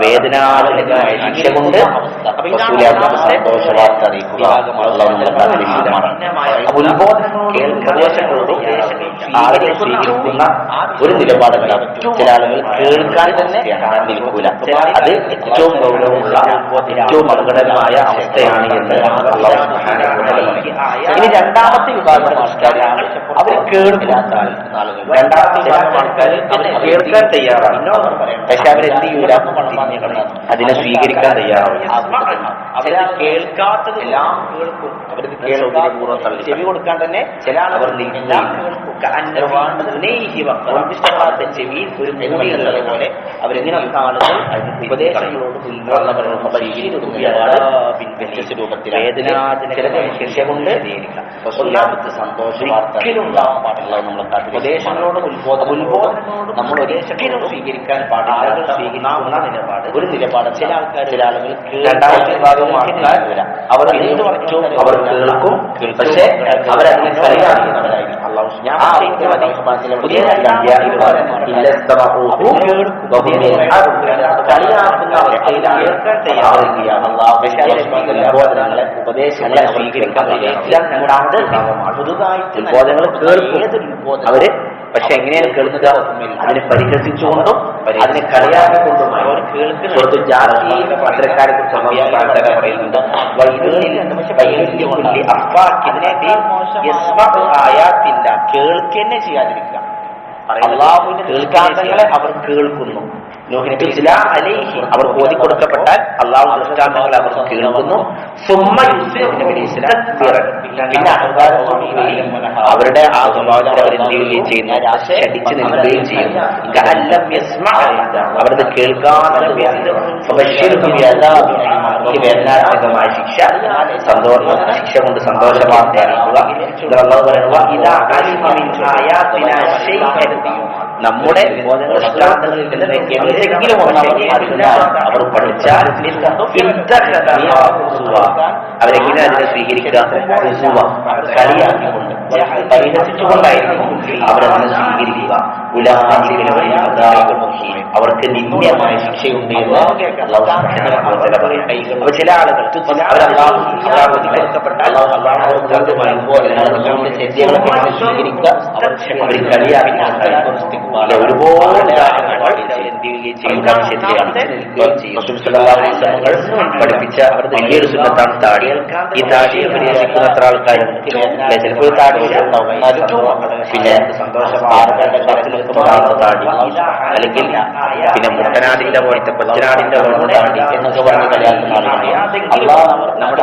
[SPEAKER 1] വേദനാജനകമായ ശിക്ഷ കൊണ്ട് സന്തോഷവാർത്ത അറിയിക്കുക. ഉത്ബോധനങ്ങളോടും ആളുകൾ സ്വീകരിക്കുന്ന ഒരു നിലപാടല്ല. ചില ആളുകൾ കേൾക്കാൻ തന്നെ നിൽക്കൂല. അത് ഏറ്റവും ഗൗരവമുള്ള ഏറ്റവും അപകടകരമായ അവസ്ഥയാണ് എന്ന് അല്ലാഹു സുബ്ഹാനഹു വ തആല. ഇനി രണ്ടാമത്തെ വിഭാഗം ആൾക്കാർ അവർ കേൾക്കാത്ത ആളുകൾ. രണ്ടാമത്തെ വിഭാഗം ആൾക്കാർ കേൾക്കാൻ തയ്യാറാണ്, പക്ഷെ അവരെന്ത് ചെയ്യൂല? അതിനെ സ്വീകരിക്കാൻ തയ്യാറാവില്ല. അവര് കേൾക്കാത്തതെല്ലാം കേൾക്കും. അവർക്ക് കേൾക്കാപൂർവ്വം തള്ളി ചെവി കൊടുക്കാൻ തന്നെ ചില അവർ നിൽക്കില്ല. ചെവിയിൽ ഒരു മൂടിയുള്ളത് പോലെ അവരെങ്ങനെയുള്ള ആളുകൾ ഉപദേശങ്ങളോട് വ്യത്യസ്ത രൂപത്തിൽ ശിക്ഷ കൊണ്ട് ഒന്നാമത്തെ സന്തോഷവാർത്തയിലും ഉണ്ടാവാൻ പാടില്ല. നമ്മൾ ഉപദേശങ്ങളോടും ഉത്ബോധനങ്ങളോടും നമ്മൾ ഒരിക്കലും സ്വീകരിക്കാൻ പാടില്ല. സ്വീകരിക്കുന്ന നിലപാട് ഒരു നിലപാട് ചില ആളുകൾ രണ്ടാമത്തെ വിഭാഗം ആൾക്കാർ അവർ എന്ത് പറഞ്ഞും അവർ കേൾക്കും, പക്ഷെ അവരതിനെ കളിയാക്കുന്നവരായിരിക്കും. കളിയാക്കുന്ന അവസ്ഥയിലാണ് ഉപദേശങ്ങളെ സ്വീകരിക്കാൻ പുതുതായിട്ട് ഉത്ബോധങ്ങൾ കേൾക്കും അവര്. പക്ഷെ എങ്ങനെയാണ് കേൾക്കുക? അതിനെ പരിഹസിച്ചുകൊണ്ടും അതിനെ കളിയാക്കിക്കൊണ്ടും അവർ കേൾക്കുന്ന പത്രക്കാരെ കുറിച്ച് പറയുന്നുണ്ട്. കേൾക്കന്നെ ചെയ്യാതിരിക്കുക. അള്ളാഹുവിന്റെ ദൃഷ്ടാന്തങ്ങളെ അവർ കേൾക്കുന്നു. അവർ ഓതിക്കൊടുക്കപ്പെട്ടാൽ അള്ളാഹു ദൃഷ്ടാന്തങ്ങളെ അവർ കേൾക്കുന്നു. പിന്നെ അഹങ്കാരമാവുകയും അവരുടെ ആ സ്വഭാവത്തിൽ അവരെന്തുകയും ചെയ്യുന്നു? ശഠിച്ചു നിൽക്കുകയും ചെയ്യുന്നു. അവരത് കേൾക്കാതെ വേദനാത്മകമായ ശിക്ഷ ശിക്ഷ കൊണ്ട് സന്തോഷവാർത്ത അറിയിക്കുക. നമ്മുടെ ദൃഷ്ടാന്തങ്ങളിൽ നിന്ന് എന്തെങ്കിലും അവർ പഠിച്ചാൽ അവരെങ്ങനെ അതിനെ സ്വീകരിക്കുക? കളിയാക്കിക്കൊണ്ട് പരിഹസിച്ചുകൊണ്ടായിരിക്കും അവരതിനെ സ്വീകരിക്കുക. അവർക്ക് നിന്ദ്യമായ ശിക്ഷയുണ്ട് എന്ന് അപ്പൊ ചില ആളുകൾ സ്വീകരിക്കുക. അവർ കളിയാക്കി ഒരുപാട് പഠിപ്പിച്ച അവരുടെ വലിയൊരു സുന്നത്താണ് താടി. ഈ താടിയെ പരിഹസിക്കുന്ന എത്ര ആൾക്കാരുണ്ട്? ചിലപ്പോൾ താടി പിന്നെ താടി അല്ലെങ്കിൽ പിന്നെ മുട്ടനാടിന്റെ പോലത്തെ കൊച്ചനാടിന്റെ പോലത്തെ താടി എന്നൊക്കെ പറഞ്ഞ് കളിയാക്കുന്ന ആളുകളാണ്. നമ്മുടെ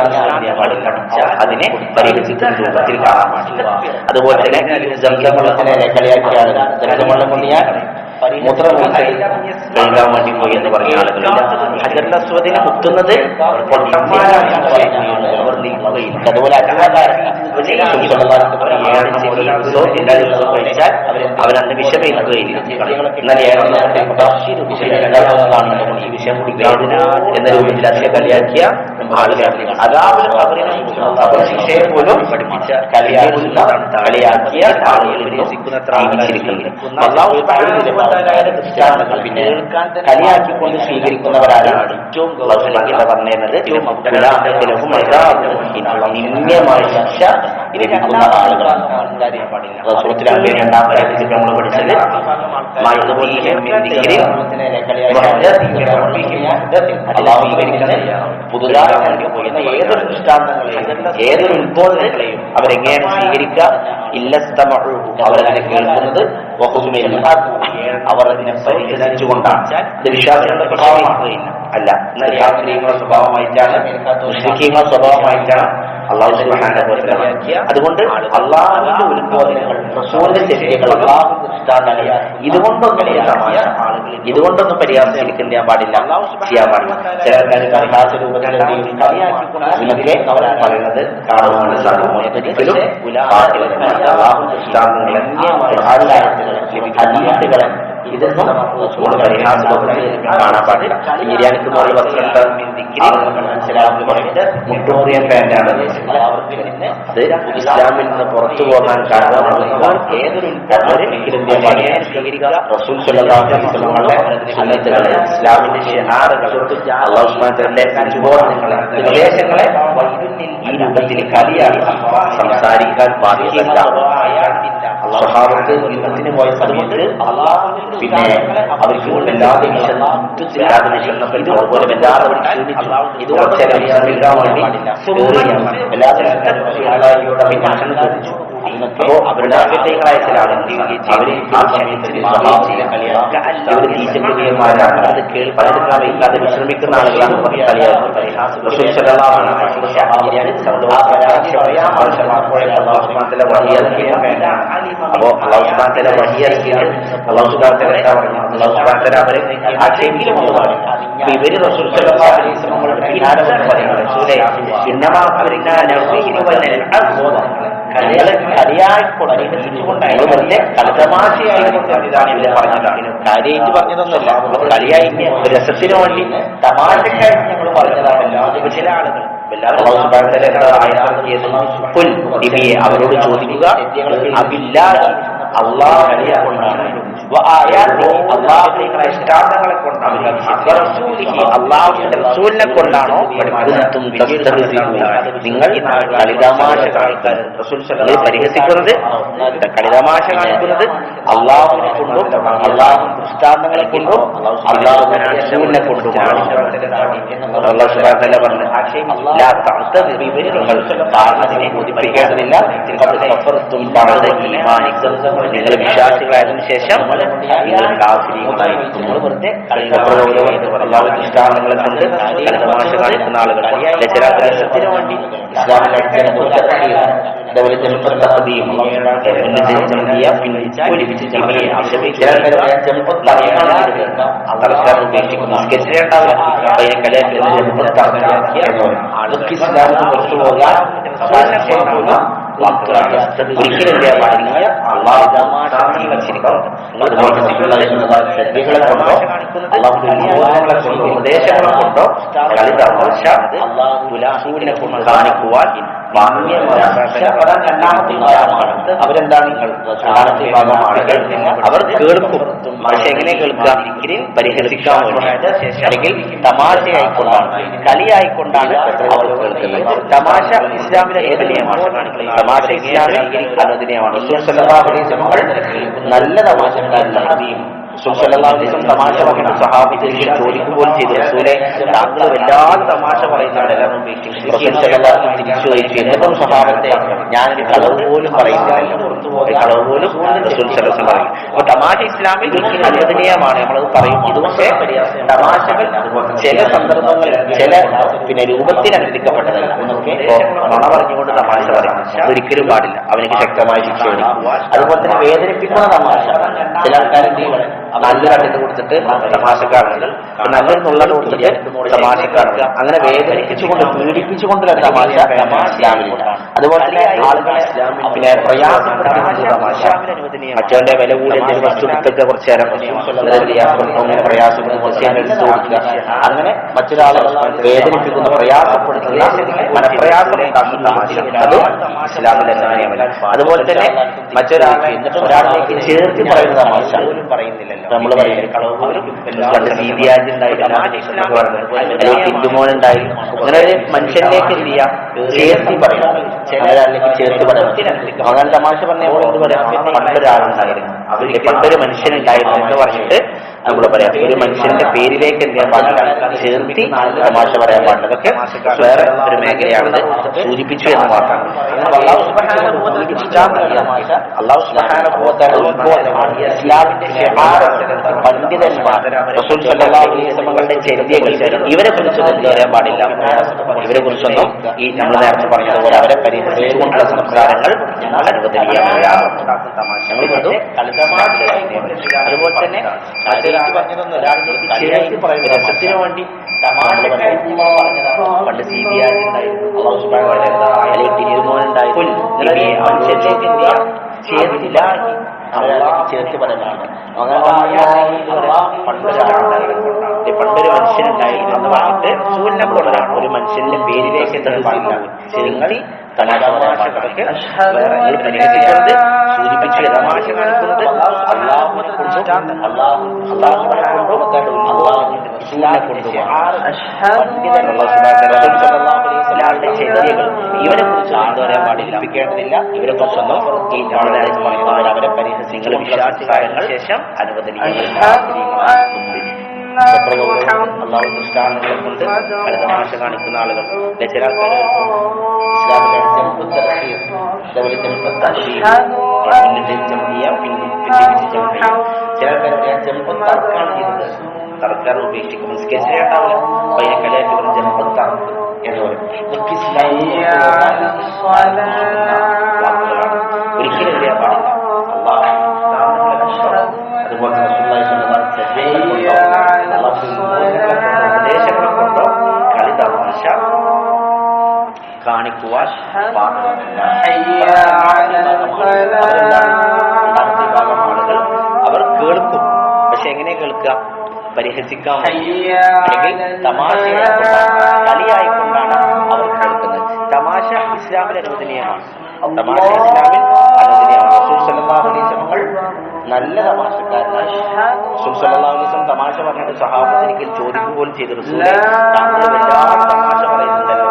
[SPEAKER 1] അതിനെ പരിഹസിക്കുന്ന രൂപത്തിൽ കാണാൻ പാടില്ല. അതുപോലെ തന്നെ ജംസം വെള്ളത്തിനെ കളിയാക്കിയ ആളുകൾ ജംസം വെള്ളം കൊണ്ട് ഞാൻ മൂത്രമൊഴിച്ച് കഴുകാൻ വേണ്ടി പോയി എന്ന് പറഞ്ഞ ആളുകളില്ല. ഹജറുൽ അസ്വദിനെ മുത്തുന്നത് അവർ നീക്കുകയില്ല. അതുപോലെ കഴിച്ചാൽ അവരന്ന് വിഷമിക്കുകയില്ല. എന്നാൽ ഈ വിഷം കുടിക്കാൻ എന്ന രൂപത്തിൽ അതിനെ കളിയാക്കിയ ആളുകളാണ്. അതാവുന്ന ശിക്ഷയെ പോലും പഠിപ്പിച്ച കളിയാക്കിയ ആളുകൾ പിന്നെ കളിയാക്കിക്കൊണ്ട് സ്വീകരിക്കുന്നവരാരാണ് ഏറ്റവും പറഞ്ഞത് നിന്ദ്യമായ ശിക്ഷ ലഭിക്കുന്ന ആളുകളാണ്. നമ്മൾ പഠിച്ചത് പുതുതായി പോകുന്ന ഏതൊരു ദൃഷ്ടാന്തങ്ങളെയും ഏതൊരു ഉത്ബോധനങ്ങളെയും അവരെങ്ങനെയാണ് സ്വീകരിക്കുക? അവരതിനെ കേൾക്കുന്നത് അവർ അതിനെ പരിഹരിച്ചുകൊണ്ടാണ്. ഇത് വിശ്വാസികളുടെ സ്വഭാവമാകുകയില്ല അല്ല. എന്നാൽ യാത്രികളുടെ സ്വഭാവമായിട്ടാണ്, മുശ്രിക്കീങ്ങളുടെ സ്വഭാവമായിട്ടാണ് അള്ളാഹു സുബ്ഹാനഹു വ തആല. അതുകൊണ്ട് അള്ളാഹുവിന്റെ ഉത്ബോധനങ്ങൾ, റസൂലിന്റെ ശരീരങ്ങൾ, അള്ളാഹുവിന്റെ ദൃഷ്ടാന്തങ്ങൾ ഇതുകൊണ്ടൊന്നും പരിഹാസിക്കാൻ പാടില്ല, ചെയ്യാൻ പാടില്ല. ചില പരിഹാസ രൂപത്തിലൊക്കെ പറയുന്നത് കാണുവാൻ സാധിക്കും. അള്ളാഹു ദൃഷ്ടാന്തങ്ങളെ ഹദീസുകളെ ഇതൊന്നും പരിഹാസ കാണാൻ പാടില്ല. ബിരിയാണിക്കുന്നുള്ള വസ്ത്രത്തെ മുട്ടുമുറിയൻ പാന്റാണ്. അത് ഇസ്ലാമിൽ നിന്ന് പുറത്തു പോകാൻ കാരണം റസൂൽ സ്വല്ലല്ലാഹു അലൈഹി വസല്ലമയുടെ സുന്നത്തുകളെ, ഇസ്ലാമിന്റെ ശിആറുകൾ, അല്ലാഹു സുബ്ഹാനഹു വ തആലയുടെ അനുബോധനങ്ങളെ, നിർദ്ദേശങ്ങളെ ഈ രൂപത്തിൽ കളിയാക്കി സംസാരിക്കാൻ പാടില്ല. സ്വഹാബത്ത് യുദ്ധത്തിന് പോയ സമയത്ത് പിന്നെ അവർക്ക് വല്ലാതെ വിഷമപ്പെട്ടു. അതുപോലെ വല്ലാതെ അവർ ക്ഷീണിച്ചു. ഇതുകൊണ്ട് ഭക്ഷണം ചോദിച്ചു. അപ്പോ അവരുടെ അകത്തേക്കായ ചില ആളുകൾ അവര് ആ സമയത്ത് തീറ്റപ്രിയന്മാരാണ്. അത് കേൾപ്പാൻ ഇല്ലാതെ വിശ്രമിക്കുന്ന ആളുകളാണ് അപ്പോ അള്ളാഹു സുബ്ഹാനഹു വ തആല വഹിയിറക്കിയിട്ട് അള്ളാഹു സുബ്ഹാനഹു വ തആല അവരെ ആക്ഷേപിക്കുമെന്നാണ്. അപ്പൊ ഇവര് റസൂൽ സ്വല്ലല്ലാഹു അലൈഹി വസല്ലമയുടെ പിന്നാലെ പറയുന്നത് റസൂലേ ഇന്നമാ കളിയായിക്കൊണ്ടായിരുന്നു, പറഞ്ഞതാണ്. കാര്യമായിട്ട് പറഞ്ഞതൊന്നുമല്ല, കളിയായി രസത്തിന് വേണ്ടി തമാശക്കായിട്ട് ഞങ്ങൾ പറഞ്ഞതാണല്ലോ. ചില ആളുകൾ അവരോട് ചോദിക്കുക, അള്ളാഹുവിനെ കൊണ്ടാണ്, അള്ളാഹുവിന്റെ ഇഷ്ടാന്തങ്ങളെ കൊണ്ടാണ്, അള്ളാഹുവിന്റെ റസൂലിനെ കൊണ്ടാണോ നിങ്ങൾ കളിതമാശ കാണിക്കുന്നത്? നിങ്ങൾ പരിഹസിക്കുന്നത്, കളിതമാശ കാണിക്കുന്നത് അള്ളാഹുവിനെ കൊണ്ടും അള്ളാഹുവിന്റെ ദൃഷ്ടാന്തങ്ങളെ കൊണ്ടും അള്ളാഹുവിന്റെ റസൂലിനെ കൊണ്ടുമാണ്. അല്ലാഹു സുബ്ഹാനഹു വ തആല പറഞ്ഞു, നിങ്ങൾ കാരണത്തിനെ ബോധിപ്പിക്കേണ്ടതില്ല. നിങ്ങൾ വിശ്വാസികളായതിനു ശേഷം നിങ്ങൾ കാഫിരീങ്ങളായിരിക്കും. അള്ളാഹുവിന്റെ ദൃഷ്ടാന്തങ്ങളെ കൊണ്ട് കളിതമാശ കാണിക്കുന്ന ആളുകൾ രചനാഗ്രഹത്തിന് വേണ്ടി ഇസ്ലാമിലെ ഒരിക്കലും ശ്രദ്ധകളെ കൊണ്ടോ ഉപദേശങ്ങളെ കൊണ്ടോ കളിതമാശ അള്ളാഹുവിനെ കൊണ്ട് കാണിക്കുവാൻ അവരെന്താണ് ആളുകൾ അവർ കേൾക്കും. പക്ഷെ എങ്ങനെ കേൾക്കാം? പരിഹരിക്കാൻ അല്ലെങ്കിൽ തമാശയായിക്കൊണ്ടാണ്, കളിയായിക്കൊണ്ടാണ് അവർ കേൾക്കുന്നത്. തമാശ ഇസ്ലാമിലെ ഏകനീയമാണ്. തമാശ ഇസ്ലാമിൽ അനുദിനമാണ്. നല്ല തമാശക്കാരനാണ്. തമാശ പറഞ്ഞ സഹാബികൾ ചോദിക്കുമ്പോൾ ചെയ്തു, റസൂലെ താങ്കൾ വല്ലാതെ തമാശ പറയുന്നവരെല്ലാം തിരിച്ചു വഹിച്ചു. എന്നിട്ടും സ്വഭാവത്തെ ഞാനൊരു കളവ് പോലും പറയുന്നില്ല, കളവ് പോലും റസൂൽ സല്ലല്ലാഹു അലൈഹി പറയും. അപ്പൊ തമാശ ഇസ്ലാമിൽ അനുവദനീയമാണ്, നമ്മളത് പറയും. ഇതുകൊണ്ട് തമാശകൾ ചില സന്ദർഭങ്ങളിൽ ചില രൂപത്തിൽ അനുവദിക്കപ്പെട്ടതല്ല. ഇപ്പോ നുണ പറഞ്ഞുകൊണ്ട് തമാശ പറയും, ഒരിക്കലും പാടില്ല, അവനക്ക് ശക്തമായ ശിക്ഷ. അതുപോലെ തന്നെ വേദനിപ്പിക്കുന്ന തമാശ ചില ആൾക്കാരുടെ നല്ലൊരു അടിട്ട് കൊടുത്തിട്ട് തമാശക്കാരുണ്ട്, നല്ലൊരു നുള്ളൽ കൊടുത്തിട്ട് തമാശക്കാരുണ്ട്. അങ്ങനെ വേദനിപ്പിച്ചുകൊണ്ട് പീഡിപ്പിച്ചുകൊണ്ടുള്ള തമാശ ഇസ്ലാമിലുണ്ട്. അതുപോലെ തന്നെ ആളുകളെ പിന്നെ പ്രയാസപ്പെടുത്തുന്ന തമാശ, മറ്റവന്റെ വില കൂടി എന്തെങ്കിലും വസ്തു എടുത്തൊക്കെ കുറച്ചു നേരം അങ്ങനെ പ്രയാസപ്പെടുന്ന കുറച്ചു നേരം എടുത്തു കൊടുക്കുക, അങ്ങനെ മറ്റൊരാളെ വേദനിപ്പിക്കുന്ന പ്രയാസപ്പെടുത്തുന്ന മനപ്രയാസം ഉണ്ടാക്കുന്ന തമാശ അത് ഇസ്ലാമിലെ നിയമമല്ല. അതുപോലെ തന്നെ ഒരാളിലേക്ക് ചേർത്തി പറയുന്ന തമാശ നമ്മൾ ഹിന്ദുമോനുണ്ടായി അങ്ങനെ ഒരു മനുഷ്യനിലേക്ക് എന്ത് ചെയ്യാം ചേർത്തി പറയാം, ഒരാളിലേക്ക് ചേർത്ത് പറയാം. അങ്ങനെ തമാശ പറഞ്ഞാൽ എന്ത് പറയാം, പണ്ടൊരാളുണ്ടായിരുന്നു, അവർക്ക് പണ്ടൊരു മനുഷ്യനുണ്ടായിരുന്നു എന്ന് പറഞ്ഞിട്ട് നമ്മൾ പറയാം. ഒരു മനുഷ്യന്റെ പേരിലേക്ക് എന്ത് ചെയ്യാൻ പാടില്ല, ചേർത്തി തമാശ പറയാൻ പാടില്ല. അതൊക്കെ വേറെ ഒരു മേഖലയാണെന്ന് സൂചിപ്പിച്ചു എന്ന് മാത്രം. അല്ലാഹു സുബ്ഹാനഹു ഇസ്ലാമിന്റെ പണ്ഡിതന്മാർ റസൂൽ സല്ലല്ലാഹു അലൈഹി വസല്ലമയുടെ ചര്യകൾ ഇവരെ കുറിച്ചൊന്നും എന്ത് പറയാൻ പാടില്ല, ഇവരെ കുറിച്ചൊന്നും ഈ നമ്മൾ നേരത്തെ പറഞ്ഞതുപോലെ അവരെ പരിഹരിച്ചുകൊണ്ടുള്ള സംസ്കാരങ്ങൾ അനുവദനീയമായ അതുപോലെ തന്നെ രസത്തിനു വേണ്ടി പണ്ട് ചേർത്ത് പറയുന്നതാണ്. പണ്ടൊരു മനുഷ്യനുണ്ടായിരുന്നു എന്ന് പറഞ്ഞിട്ട് സൂര്യനെപ്പോലാണ് ഒരു മനുഷ്യന്റെ പേരിലേക്ക് ചെറുങ്ങി തമാശകളൊക്കെ പരിഹരിക്കുന്നത് സൂചിപ്പിച്ച് തമാശ കാണിക്കുന്നത് അള്ളാഹുവിനെ കുറിച്ചിട്ടാണ്. ഇവരെ കുറിച്ച് എന്താ പറയാൻ പാടില്ല, ഇവരെ കുറിച്ചൊന്നും ഈ നമ്മളായിട്ട് പറയുന്നവർ അവരെ പരിഹസിക്കുന്ന വിശ്വാസകാരങ്ങൾ ശേഷം അനുവദനീയമാണ്. അള്ളാഹു ദൃഷ്ടാന്തങ്ങളെ കൊണ്ട് പല തമാശ കാണിക്കുന്ന ആളുകൾ ചില ആൾക്കാർ ഇസ്ലാമിലെ ചില ആൾക്കാരുടെ തർക്കാണ് ചെയ്യുന്നത്. തർക്കാർ ഉപേക്ഷിക്കും നിസ്കരിച്ചിട്ടുണ്ടാവില്ല, പയ്യ കളിയാക്കി പറഞ്ഞ ജന്മത്താർ എന്ന് പറയും. ഒരിക്കലും അറിയാൻ പാടില്ല. അതുപോലെ തന്നെ ഉപദേശങ്ങളെ കൊണ്ടോ കളി തമാശ കാണിക്കുവാൻ പാടില്ല. ആളുകൾ അവർ കേൾക്കും, പക്ഷെ എങ്ങനെ കേൾക്കുക, പരിഹസിക്കാൻ അല്ലെങ്കിൽ കളിയായിക്കൊണ്ടാണ് അവർ കേൾക്കുന്നത്. തമാശ ഇസ്ലാമിൽ അനുവദനീയമാണ്. തമാശ ഇസ്ലാമിൽ അനുവദനീയമാണ്. റസൂൽ സല്ലല്ലാഹു അലൈഹി വസല്ലം നല്ല തമാശക്കാരനാണ്. റസൂൽ സല്ലല്ലാഹു അലൈഹി വസല്ലം തമാശ പറഞ്ഞിട്ട് സഹാബത്തിലേക്ക് ചോദിക്കുക പോലും ചെയ്തു, റസൂലേ താങ്കൾ വല്ലാതെ തമാശ പറയുന്നുണ്ടല്ലോ.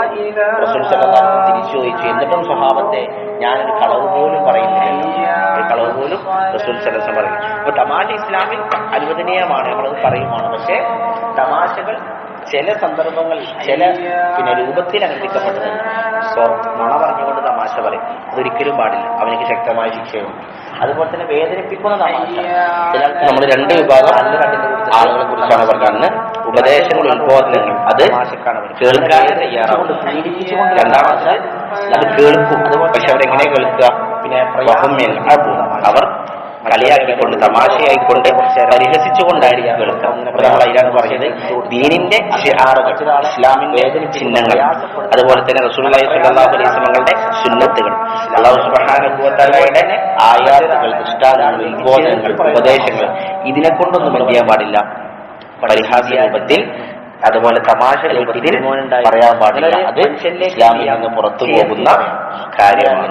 [SPEAKER 1] റസൂൽ സല്ലല്ലാഹു അലൈഹി വസല്ലം തിരിച്ചു ചോദിച്ചു, എന്നിട്ടും സ്വഹാബത്തെ ഞാനൊരു കളവ് പോലും പറയുന്നില്ലല്ലോ. ഒരു കളവ് പോലും റസൂൽ സല്ലല്ലാഹു അലൈഹി വസല്ലം പറയും. അപ്പൊ തമാശ ഇസ്ലാമിൽ അനുവദനീയമാണ്, നമ്മളത് പറയുമാണ്. പക്ഷെ തമാശകൾ ചില സന്ദർഭങ്ങൾ ചില രൂപത്തിൽ അനുവദിക്കപ്പെട്ടത്. നുണ പറഞ്ഞുകൊണ്ട് തമാശ പറയും, അതൊരിക്കലും പാടില്ല, അവനിക്ക് ശക്തമായ ശിക്ഷയുണ്ട്. അതുപോലെ തന്നെ വേദനിപ്പിക്കുന്ന തമാശ. നമ്മൾ രണ്ട് വിഭാഗം ആളുകളെ കുറിച്ചാണ് പറയുന്നത്. ഉപദേശങ്ങൾ, ഉത്ബോധനങ്ങൾ അത് കേൾക്കാതെ തയ്യാറാവുന്നു. രണ്ടാമത് അത് കേൾക്കും, പക്ഷെ അവരെങ്ങനെ കേൾക്കുക, പിന്നെ അവർ കളിയാക്കിക്കൊണ്ട് തമാശയായിക്കൊണ്ട് പരിഹസിച്ചുകൊണ്ടായിരിക്കും കേൾക്കുക. നമ്മൾ അതിലാണ് പറഞ്ഞത് ദീനിന്റെ ഷിആറുകൾ, ഇസ്ലാമിന്റെ ചിഹ്നങ്ങൾ, അതുപോലെ തന്നെ റസൂലുള്ളാഹി സ്വല്ലല്ലാഹു അലൈഹി വസല്ലമയുടെ സുന്നത്തുകൾ, അല്ലാഹു സുബ്ഹാനഹു വ തആലയുടെ ആയാത്തുകൾ, ദൃഷ്ടാന്തങ്ങൾ, ഉത്ബോധനങ്ങൾ, ഉപദേശങ്ങൾ, ഇതിനെ കൊണ്ടൊന്നും എന്ത് ചെയ്യാൻ പാടില്ല, പരിഹാസ്യ രൂപത്തിൽ അതുപോലെ തമാശ രൂപത്തിൽ പറയാൻ പാടില്ല. അത് ഇസ്ലാമിൽ നിന്ന് പുറത്തു പോകുന്ന കാര്യമാണ്.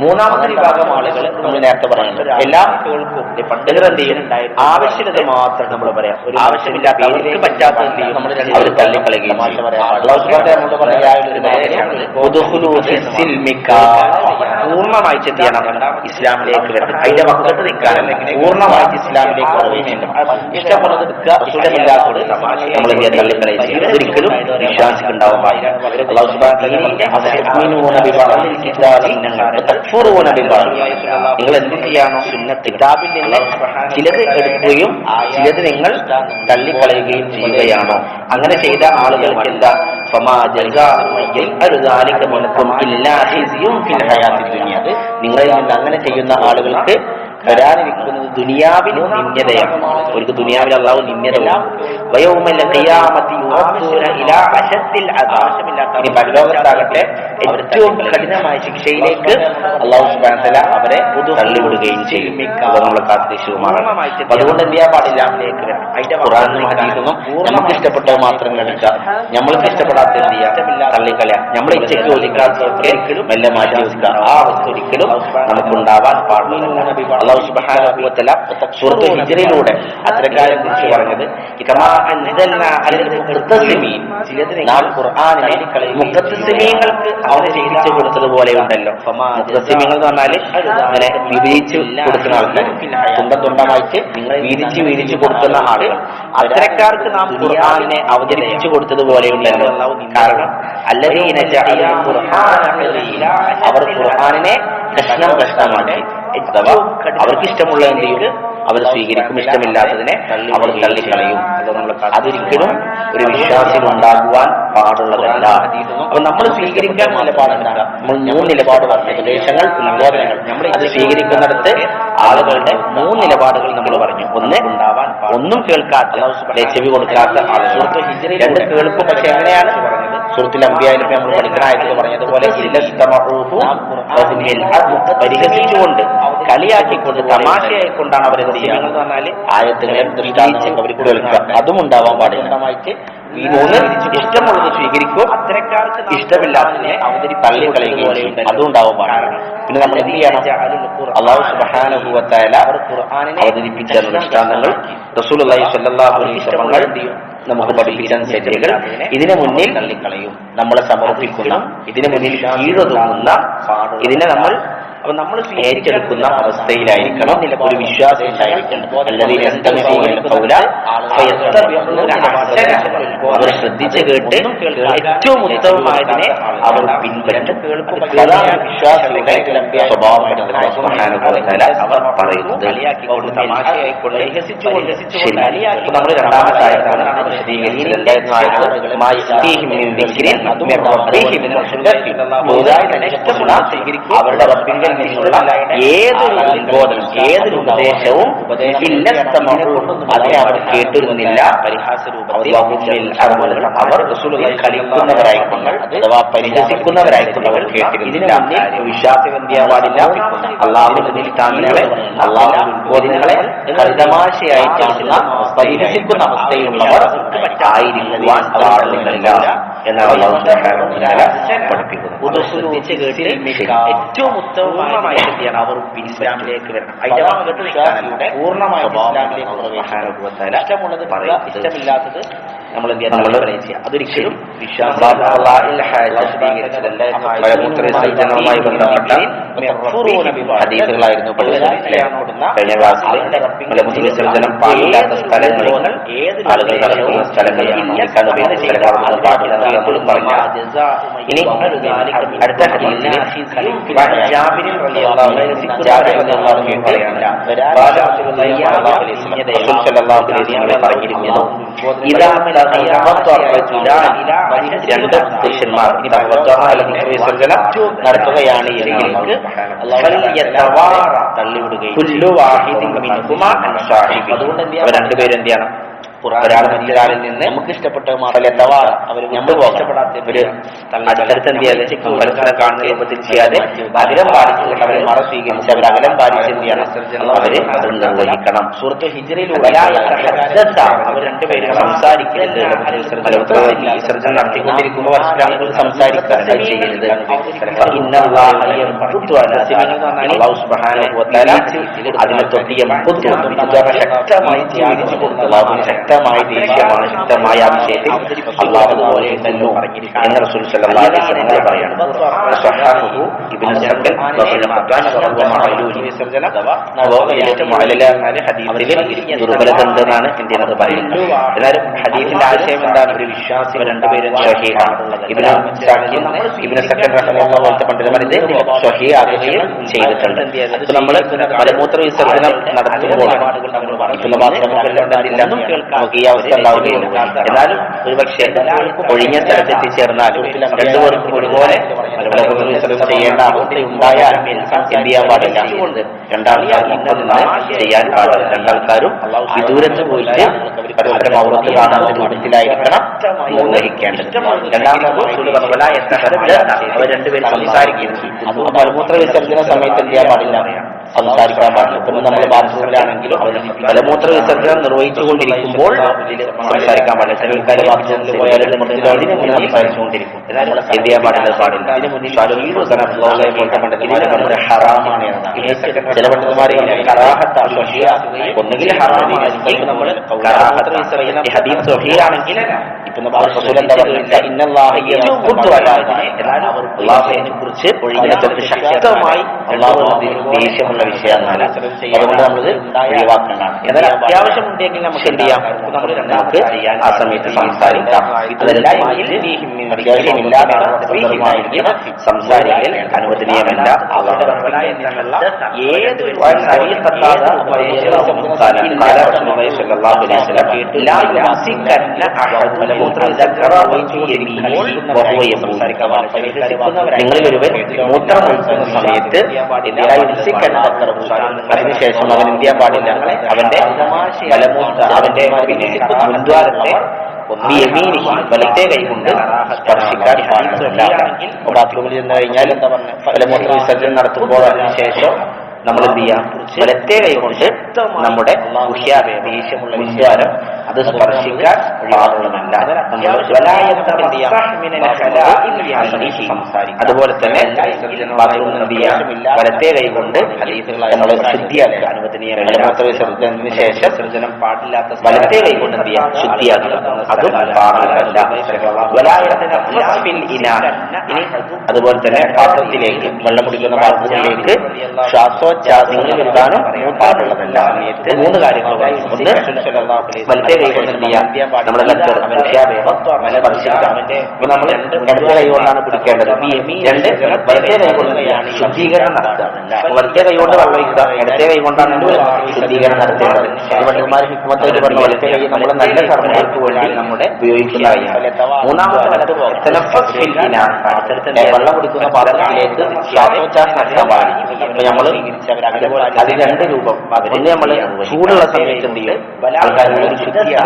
[SPEAKER 1] മൂന്നാമത്തെ വിഭാഗം ആളുകൾ നമ്മൾ നേരത്തെ പറയുന്നത് എല്ലാം കേൾക്കും, പണ്ടുകൾ എന്ത് ചെയ്യും, ആവശ്യകത മാത്രം നമ്മൾ പറയാം, ആവശ്യമില്ലാത്ത അവർക്ക് പറ്റാത്ത നമ്മൾ അവർ തള്ളിക്കളയുകയും പൂർണ്ണമായി ചെയ്യണം ഇസ്ലാമിലേക്ക് വരണം. അതിന്റെ വക്കത്ത് നിൽക്കാൻ പൂർണ്ണമായിട്ട് ഇസ്ലാമിലേക്ക് വരുകയും ഇഷ്ടപ്പെടുന്നത് എടുക്കുക, ഇഷ്ടമില്ലാത്തത് തമാശ നമ്മൾ തള്ളിക്കളയുകയും ഒരിക്കലും വിശ്വാസിക്കുണ്ടാവാൻ പാടില്ല. നിങ്ങൾ എന്ത് ചെയ്യാണോ സുന്നത്ത് കിതാബിൽ നിന്ന് ചിലത് എടുക്കുകയും ചിലത് നിങ്ങൾ തള്ളിക്കളയുകയും ചെയ്യുകയാണോ, അങ്ങനെ ചെയ്ത ആളുകൾക്ക് എന്താ നിങ്ങളിൽ നിന്ന് അങ്ങനെ ചെയ്യുന്ന ആളുകൾക്ക് വരാനിരിക്കുന്നത് ദുനിയാവിൽ നിന്യതയാണ്. അവർക്ക് ദുനിയാവിൽ അള്ളാഹു നിന്യത പരലോകത്താകട്ടെ ഏറ്റവും കഠിനമായ ശിക്ഷയിലേക്ക് അള്ളാഹു സുബ്ഹാനഹു വ തആല അവരെ തള്ളിവിടുകയും ചെയ്യും. നമ്മളെ കാത്തിരിശുമാറാണ്. അതുകൊണ്ട് എന്ത് ചെയ്യാൻ പാടില്ല, ഖുർആനും ഹദീസും നമുക്ക് ഇഷ്ടപ്പെട്ടത് മാത്രം കേൾക്കുക, നമ്മൾക്ക് ഇഷ്ടപ്പെടാത്ത എന്ത് ചെയ്യാം തള്ളിക്കളയാ. നമ്മളെ ഇച്ഛയ്ക്ക് ഒതുക്കാത്തൊക്കെ മെല്ലെ മാറ്റി വെക്കുക. ആ അവസ്ഥ ഒരിക്കലും നമുക്കുണ്ടാവാൻ പാടില്ല. അല്ലാഹു സുബ്ഹാനഹു വ തആല സൂറത്തുൽ ഹിജ്റിലൂടെ അത്തരക്കാരെ കുറിച്ച് പറഞ്ഞത് നാം ഖുർആനിനെ മുഖത്തസിമീങ്ങൾക്ക് അവരെ ചെയ്യിച്ചു കൊടുത്തതുപോലെ ഉണ്ടല്ലോ. മുഖത്തസിമീങ്ങൾ എന്ന് പറഞ്ഞാൽ അങ്ങനെ വിഭജിച്ച് കൊടുക്കുന്ന ആൾക്കാർ, തുണ്ടമായിട്ട് വീതിച്ച് കൊടുക്കുന്ന ആളുകൾ, അത്തരക്കാർക്ക് നാം ഖുർആനിനെ അവതരിപ്പിച്ചു കൊടുത്തതുപോലെ ഉണ്ടല്ലോ. കാരണം അല്ലദീന ജഅലു ഖുർആന അവർ ഖുർആനിനെ കഷ്ണമാക്കി, അഥവാ അവർക്ക് ഇഷ്ടമുള്ള എന്ത് ചെയ്യും അവർ സ്വീകരിക്കും, ഇഷ്ടമില്ലാത്തതിനെ അവർ തള്ളിക്കളയും. അതൊരിക്കലും ഒരു വിശ്വാസികൾ ഉണ്ടാകുവാൻ പാടുള്ളതല്ല. അപ്പൊ നമ്മൾ സ്വീകരിക്കാൻ നിലപാടുണ്ടാകാം. നമ്മൾ 3 നിലപാട് പറഞ്ഞു, ഉപദേശങ്ങൾ, ഉത്ബോധനങ്ങൾ. നമ്മൾ അത് സ്വീകരിക്കുന്നിടത്ത് ആളുകളുടെ 3 നിലപാടുകൾ നമ്മൾ പറഞ്ഞു. ഒന്ന്, ഒന്നും കേൾക്കാത്ത, ചെവി കൊടുക്കാത്ത ആളുകൾ. 2 കേൾക്കും, പക്ഷെ എങ്ങനെയാണ് സൂറത്തുൽ അംബിയായിൽ നമ്മൾ പഠിക്കുന്ന ആയത്തിൽ പറഞ്ഞതുപോലെ പരിഹസിച്ചുകൊണ്ട്, കളിയാക്കിക്കൊണ്ട്, തമാശയായിക്കൊണ്ടാണ് അവർ ചെയ്യുന്നത്. പറഞ്ഞാൽ ആയത്തുകളെ ദൃഷ്ടാന്തങ്ങൾ അവർ കേൾക്കുക, അതും ഉണ്ടാവാൻ പാടില്ല. 3 ഇഷ്ടമുള്ളത് സ്വീകരിക്കും, അത്തരക്കാർക്ക് ഇഷ്ടമില്ലാത്തതിനെ തള്ളിക്കളയുകയും ചെയ്യും, അതും ഉണ്ടാവാൻ പാടില്ല. പിന്നെ നമ്മൾ എന്ത് ചെയ്യണം? അല്ലാഹു സുബ്ഹാനഹു വ തആല അവതരിപ്പിച്ച ദൃഷ്ടാന്തങ്ങൾ, റസൂലുള്ളാഹി സ്വല്ലല്ലാഹു അലൈഹി വസല്ലം നമുക്ക് പഠിപ്പിച്ച ശരികൾ ഇതിന് മുന്നിൽ തള്ളിക്കളയും, നമ്മളെ സമർപ്പിക്കുന്ന, ഇതിന് മുന്നിൽ കീഴൊതുങ്ങുന്ന, ഇതിനെ നമ്മൾ ഏറ്റെടുക്കുന്ന അവസ്ഥയിലായിരിക്കണം ഒരു വിശ്വാസം ഉണ്ടായിരിക്കണം. അവർ ശ്രദ്ധിച്ചു കേട്ട് ഏറ്റവും ഉത്തമമായതിനെ അവർ പിൻപറ്റും. വിശ്വാസികളുടെ സ്വഭാവം അവർ പറയുന്നത്. നമ്മൾ രണ്ടാമത്തെ ആയത്താണ് അവരുടെ റബ്ബിന്റെ നിന്നുള്ള ഏതൊരു ഉത്ബോധനം, ഏതൊരു ഉപദേശവും അതിനെ അവർ കേട്ടിരുന്നില്ല. അവർ കളിക്കുന്നവരായിക്കൊണ്ട്, അഥവാ പരിഹസിക്കുന്നവരായിക്കൊണ്ട് അവർ കേട്ടിരുന്നില്ല. വിശ്വാസം എന്ത് ചെയ്യാൻ പാടില്ല? അള്ളാഹുവിന്റെ നിഷ്ഠാനങ്ങളെ, അള്ളാഹുവിന്റെ ഉത്ബോധനങ്ങളെ കളിതമാശയായിട്ടാകുന്ന പരിഹസിക്കുന്ന അവസ്ഥയിലുള്ളവർ ആയിരിക്കുവാൻ പാടുന്നില്ല എന്നാണ് അല്ലാഹു സുബ്ഹാനഹു വ തആല പഠിപ്പിക്കുന്നത്. ഏറ്റവും ഉത്തമമായ ശക്തിയാണ് അവർ ഇസ്ലാമിലേക്ക് വരണം. അതിന്റെ പൂർണ്ണമായ ഇസ്ലാമിലേക്ക് പ്രവേശിക്കാൻ ഇഷ്ടമുള്ളത് പറയുക, ഇഷ്ടമില്ലാത്തത് നമ്മൾ എന്ത് ചെയ്യാം, അതൊരിക്കലും വിശ്വാസവുമായി ബന്ധപ്പെട്ട ഹദീസുകളായിരുന്നു കഴിഞ്ഞ ക്ലാസ്സിൽ. മലമൂത്ര വിസർജനം പാടില്ലാത്ത സ്ഥലങ്ങളിൽ, ആളുകൾ നടക്കുന്ന സ്ഥലങ്ങളിൽ പാടില്ല പറഞ്ഞ. ഇനി അടുത്ത പറഞ്ഞിരിക്കുന്നു, രണ്ട് പുരുഷന്മാർ വിസർജനം നടത്തുകയാണ് എങ്കിൽ തള്ളിവിടുകയും അവർ രണ്ടുപേരും എന്ത് ചെയ്യണം? ഒരാൾ മറ്റൊരാളിൽ നിന്ന് നമുക്ക് ഇഷ്ടപ്പെട്ട അവർ നമ്മൾ ഇഷ്ടപ്പെടാത്ത ഒരു അടുത്തടുത്ത് എന്ത് ചെയ്യാതെ പരസ്പരം കാണുന്ന രൂപത്തിൽ ചെയ്യാതെ അകലം പാലിച്ചുകൊണ്ട് അവരെ മറ സ്വീകരിച്ച് അവർ അകലം പാലിച്ച് എന്ത് ചെയ്യണം? അവര് അത് നിർവഹിക്കണം. സൂറത്തുൽ ഹിജ്റിലൂടെ അവർ രണ്ടുപേരും സംസാരിക്കരുത്. വിസർജനം നടത്തിക്കൊണ്ടിരിക്കുമ്പോൾ പരസ്പരം സംസാരിക്കാതെ ചെയ്യരുത്. അല്ലാഹു സുബ്ഹാനഹു വ തആല അതിനെ തൊട്ട് ശക്തമായി ജീവിച്ചു കൊടുത്തു. ശക്തമായ ദേഷ്യമാണ്, ശക്തമായ ആ വിഷയത്തിൽ അല്ലാഹു അതുപോലെ ഉണ്ടല്ലോ എന്ന് റസൂൽ സല്ലല്ലാഹു അലൈഹി വസല്ലം പറയാണ്. സ്വഹീഹു ഇബ്നു സഅദ് ദുർബലത എന്തെന്നാണ് എന്തിനത് പറയുന്നത്. എന്നാലും ഹദീസിന്റെ ആശയം എന്താണ്? ഒരു വിശ്വാസി രണ്ടുപേരും സ്വഹീഹാണ്. ഇബ്നു സഅദ് റഹ്മത്തുള്ളാഹി പോലത്തെ പണ്ഡിതന്മാർ ഇത് സ്വഹീഹാക്കുകയും ചെയ്തിട്ടുണ്ട്. ഇപ്പൊ നമ്മൾ മലമൂത്ര വിസർജനം നടത്തുമ്പോൾ നമുക്ക് ഈ അവസ്ഥ ഉണ്ടാവുകയില്ല. എന്നാലും ഒരുപക്ഷെ ഒഴിഞ്ഞ സ്ഥലത്ത് എത്തിച്ചേർന്നാലും രണ്ടുപേർക്കും ഒരുപോലെ മലമൂത്ര വിസർജനം ചെയ്യേണ്ട അവസ്ഥ ഉണ്ടായാൽ എന്ത് ചെയ്യാൻ പാടില്ല? രണ്ടാൾക്കാരും ചെയ്യാൻ പാടില്ല. രണ്ടാൾക്കാരും വിദൂരത്ത് പോയിട്ട് പരസ്പരം ഔറത്ത് കാണാത്ത രൂപത്തിലായിരിക്കണം നിർവഹിക്കേണ്ടത്. അവർ രണ്ടുപേരും സംസാരിക്കുന്നത്. മലമൂത്ര വിസർജന സമയത്ത് എന്ത് ചെയ്യാൻ പാടില്ല? സംസാരിക്കാൻ പാടില്ല. ഇപ്പം നമ്മൾ ബാത്റൂമിലാണെങ്കിലും മലമൂത്ര വിസർജനം നിർവഹിച്ചുകൊണ്ടിരിക്കുമ്പോൾ സംസാരിക്കാൻ പാടില്ല. ചില ആൾക്കാർ ബാത്റൂമിൽ പോയാലും സംസാരിച്ചുകൊണ്ടിരിക്കും. എന്ത് ചെയ്യാൻ പാടില്ല? ഹറാമാണ് എന്നതാണ്. ചില പണ്ഡിതന്മാരെ ഒന്നുകിൽ ഹറാമാണെങ്കിൽ നമ്മൾ ഹദീസ് സ്വഹീഹാണെങ്കിൽ അള്ളാഹുവിനെ കുറിച്ച് ശക്തമായി ദേഷ്യമുള്ള വിഷയമാണ്. അതുകൊണ്ട് നമ്മൾ ഒഴിവാക്കേണ്ടതാണ്. എന്നാൽ അത്യാവശ്യം ഉണ്ടെങ്കിൽ നമുക്ക് എന്ത് ചെയ്യാം? നമുക്ക് ആ സമയത്ത് സംസാരിക്കാം. അത്യാവശ്യമില്ലാതെ സംസാരിക്കൽ അനുവദനീയമല്ല. ഏത് നിങ്ങളിൽ ഒരുവൻ മൂത്രം ഒഴിക്കുന്ന സമയത്ത് അതിനുശേഷം അവൻ എന്ത് ചെയ്യാൻ പാടില്ല? അവന്റെ അവന്റെ മുൻദ്വാരത്തെ വലത്തെ കൈകൊണ്ട് സ്പർശിക്കാൻ പാടില്ല. ബാത്റൂമിൽ ചെന്ന് കഴിഞ്ഞാൽ എന്താ പറഞ്ഞ മലമൂത്ര വിസർജനം നടത്തുമ്പോൾ അതിനുശേഷം നമ്മൾ എന്ത് ചെയ്യാം? വലത്തെ കൈകൊണ്ട് നമ്മുടെ മുൻദ്വാരം അത് സ്പർശിക്കാൻ പാടുള്ളതല്ല. അതുപോലെ തന്നെ ബാത്റൂമിൽ എന്ത് ചെയ്യാം? വലത്തെ കൈകൊണ്ട് നമ്മൾ ശുദ്ധിയാക്കുക. മലമൂത്ര വിസർജനത്തിന് ശേഷം പാടില്ലാത്ത വലത്തെ കൈകൊണ്ട് എന്ത് ചെയ്യാം? ശുദ്ധിയാക്കുക. അതും പാടില്ല. അതുപോലെ തന്നെ പാത്രത്തിലേക്ക് വെള്ളം കുടിക്കുന്ന പാത്രത്തിലേക്ക് ശ്വാസോച്ഛ്വാസങ്ങൾ വരുത്താനും പാടുള്ളതല്ല. മൂന്ന് കാര്യങ്ങൾ. ഒന്ന് വലത്തെ കൈകൊണ്ട് എന്ത് ചെയ്യാം? നമ്മുടെ നമ്മൾ ഇടത്തെ കൈകൊണ്ടാണ് പിടിക്കേണ്ടത്. രണ്ട് വലത്തെ കൈകൊണ്ട് ശുദ്ധീകരണം നടത്തുക. വലത്തെ കൈകൊണ്ട് വെള്ളം ഒഴിക്കുക, ഇടത്തെ കൈകൊണ്ടാണ് ശുദ്ധീകരണം നടത്തേണ്ടത്. പണ്ഡിതന്മാർ ഹിക്മത്തായിട്ട് പറഞ്ഞ വലത്തെ കൈ നമ്മൾ നല്ല കർമ്മങ്ങൾക്ക് വേണ്ടി നമ്മുടെ ഉപയോഗിക്കുന്ന കൈയാണ്. മൂന്നാമത്തെ വെള്ളം കുടിക്കുന്ന പാത്രത്തിലേക്ക് ശ്വാസോച്ഛ്വാസം നടത്താൻ പാടില്ല. അപ്പൊ നമ്മൾ അതിന് രണ്ട് രൂപം. ഒന്ന് നമ്മൾ ചൂടുള്ള സമയത്ത് എന്ത് ചെയ്യും? ആൾക്കാർ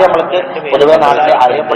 [SPEAKER 1] നമ്മൾക്ക് പൊതുവെ നാട്ടിലെ അറിയപ്പെടുന്ന